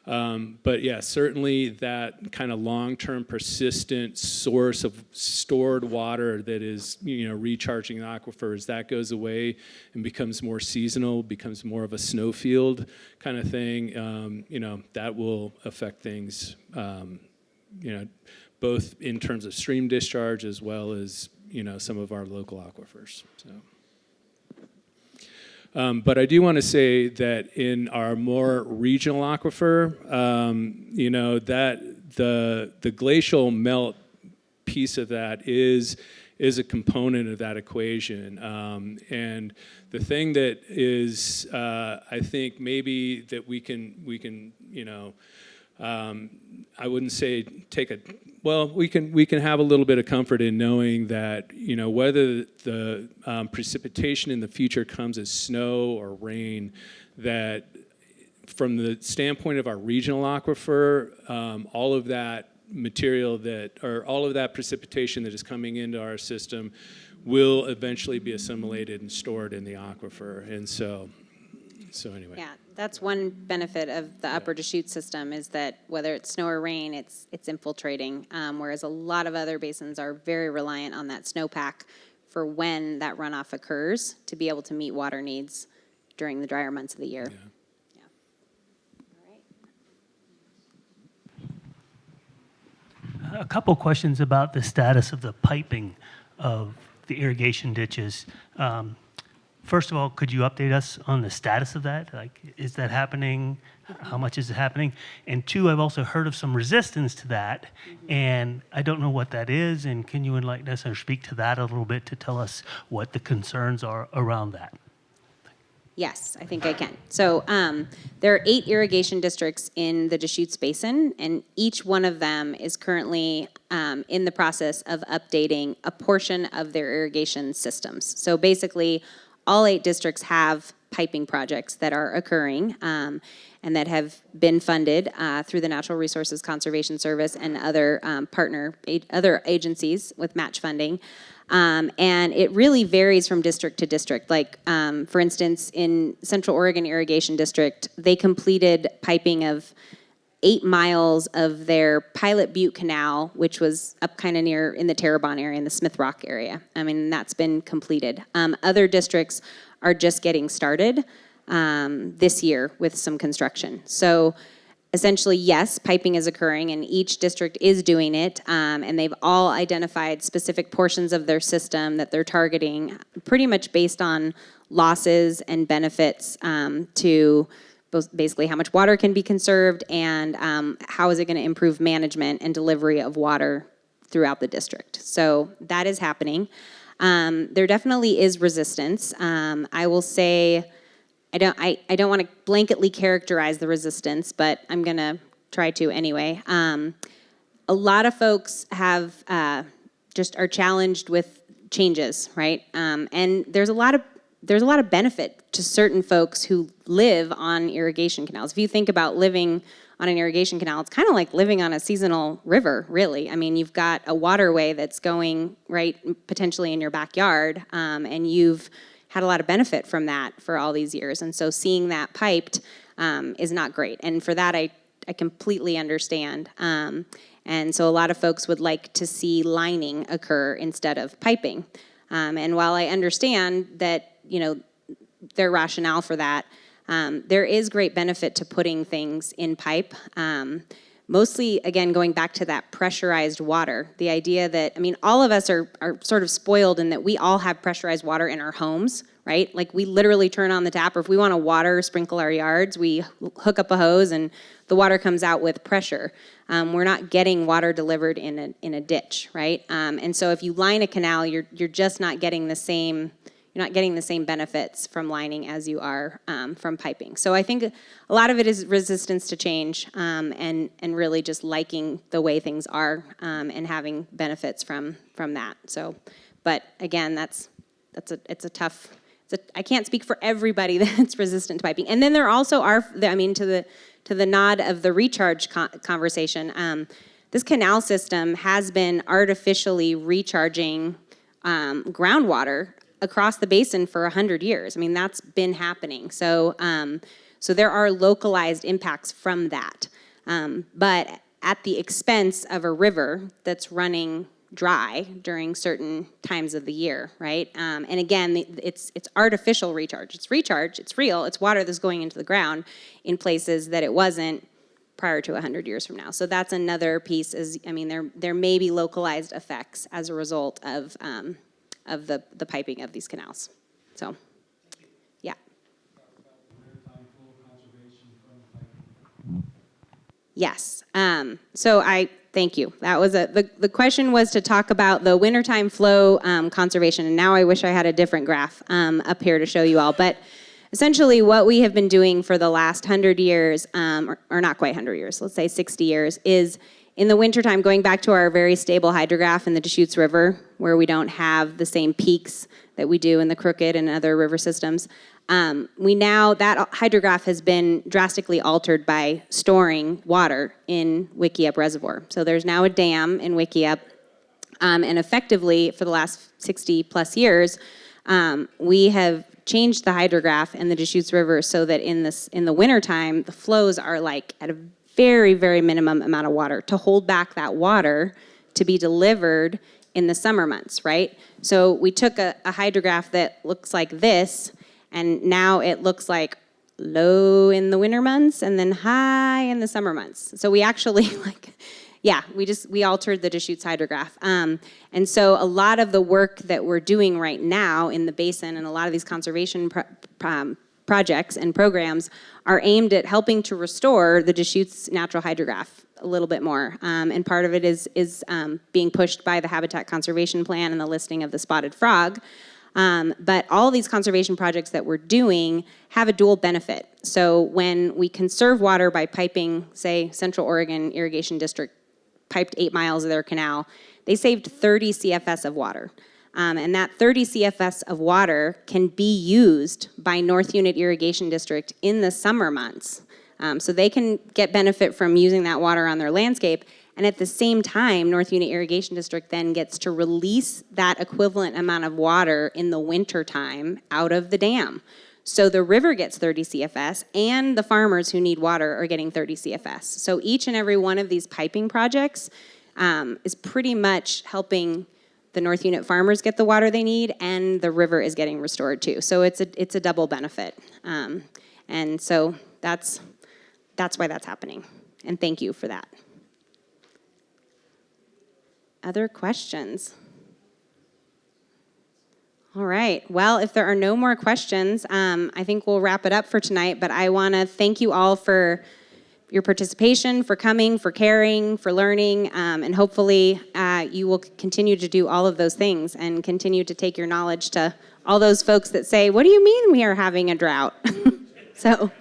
But yeah, certainly that kind of long-term persistent source of stored water that is, recharging the aquifers, that goes away and becomes more seasonal, becomes more of a snowfield kind of thing. That will affect things, both in terms of stream discharge as well as, some of our local aquifers. So. But I do want to say that in our more regional aquifer, that the glacial melt piece of that is a component of that equation. And the thing that is, I think maybe that we can I wouldn't say we can have a little bit of comfort in knowing that, whether the precipitation in the future comes as snow or rain, that from the standpoint of our regional aquifer, all of that material all of that precipitation that is coming into our system will eventually be assimilated and stored in the aquifer. And so anyway. Yeah, that's one benefit of the upper Deschutes system, is that whether it's snow or rain, it's infiltrating, whereas a lot of other basins are very reliant on that snowpack for when that runoff occurs to be able to meet water needs during the drier months of the year. Yeah. All right. A couple questions about the status of the piping of the irrigation ditches. First of all, could you update us on the status of that? Like, is that happening? How much is it happening? And two, I've also heard of some resistance to that, and I don't know what that is. And can you enlighten us or speak to that a little bit to tell us what the concerns are around that? Yes, I think I can. So there are 8 irrigation districts in the Deschutes Basin, and each one of them is currently in the process of updating a portion of their irrigation systems. So basically, all 8 districts have piping projects that are occurring and that have been funded through the Natural Resources Conservation Service and other other agencies with match funding. And it really varies from district to district. Like, for instance, in Central Oregon Irrigation District, they completed piping of 8 miles of their Pilot Butte Canal, which was up kind of near in the Terrebonne area, in the Smith Rock area. I mean, that's been completed. Other districts are just getting started this year with some construction. So essentially, yes, piping is occurring, and each district is doing it, and they've all identified specific portions of their system that they're targeting, pretty much based on losses and benefits to basically how much water can be conserved and how is it going to improve management and delivery of water throughout the district. So that is happening. There definitely is resistance. I will say, I don't want to blanketly characterize the resistance, but I'm going to try to anyway. A lot of folks have just are challenged with changes, right? And there's a lot of benefit to certain folks who live on irrigation canals. If you think about living on an irrigation canal, it's kind of like living on a seasonal river, really. I mean, you've got a waterway that's going right potentially in your backyard, and you've had a lot of benefit from that for all these years. And so seeing that piped is not great. And for that, I completely understand. And so a lot of folks would like to see lining occur instead of piping. And while I understand that, their rationale for that, there is great benefit to putting things in pipe. Mostly, again, going back to that pressurized water, the idea that, all of us are sort of spoiled in that we all have pressurized water in our homes, right? Like we literally turn on the tap, or if we want to water, sprinkle our yards, we hook up a hose and the water comes out with pressure. We're not getting water delivered in a ditch, right? And so if you line a canal, you're just not getting the same. You're not getting the same benefits from lining as you are from piping. So I think a lot of it is resistance to change and really just liking the way things are and having benefits from that. So, but again, it's a tough. I can't speak for everybody that's resistant to piping. And then there also are, I mean, to the nod of the recharge conversation, this canal system has been artificially recharging groundwater across the basin for 100 years. I mean, that's been happening. So, so there are localized impacts from that, but at the expense of a river that's running dry during certain times of the year, right? And again, it's artificial recharge. It's recharge, it's real, it's water that's going into the ground in places that it wasn't prior to 100 years from now. So that's another piece. I mean, there may be localized effects as a result of the piping of these canals. So, yeah. Yes. So thank you. That was the question was to talk about the wintertime flow conservation, and now I wish I had a different graph up here to show you all. But essentially what we have been doing for the last 100 years, or not quite 100 years, let's say 60 years, is in the wintertime, going back to our very stable hydrograph in the Deschutes River, where we don't have the same peaks that we do in the Crooked and other river systems, that hydrograph has been drastically altered by storing water in Wickiup Reservoir. So there's now a dam in Wickiup, and effectively for the last 60 plus years, we have changed the hydrograph in the Deschutes River so that in the wintertime, the flows are like at a very, very minimum amount of water to hold back that water to be delivered in the summer months, right? So we took a hydrograph that looks like this, and now it looks like low in the winter months and then high in the summer months. So we actually we altered the Deschutes hydrograph. And so a lot of the work that we're doing right now in the basin and a lot of these conservation projects and programs are aimed at helping to restore the Deschutes natural hydrograph a little bit more. And part of it is being pushed by the Habitat Conservation Plan and the listing of the spotted frog. But all these conservation projects that we're doing have a dual benefit. So when we conserve water by piping, say, Central Oregon Irrigation District piped 8 miles of their canal, they saved 30 CFS of water. And that 30 CFS of water can be used by North Unit Irrigation District in the summer months. So they can get benefit from using that water on their landscape. And at the same time, North Unit Irrigation District then gets to release that equivalent amount of water in the winter time out of the dam. So the river gets 30 CFS, and the farmers who need water are getting 30 CFS. So each and every one of these piping projects is pretty much helping the North Unit farmers get the water they need, and the river is getting restored too. So it's a double benefit. And so that's why that's happening. And thank you for that. Other questions? All right. Well, if there are no more questions, I think we'll wrap it up for tonight. But I want to thank you all for your participation, for coming, for caring, for learning, and hopefully you will continue to do all of those things and continue to take your knowledge to all those folks that say, what do you mean we are having a drought? So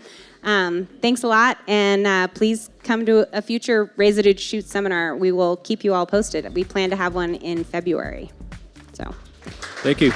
thanks a lot, and please come to a future Raise the Deschutes seminar. We will keep you all posted. We plan to have one in February. So, thank you.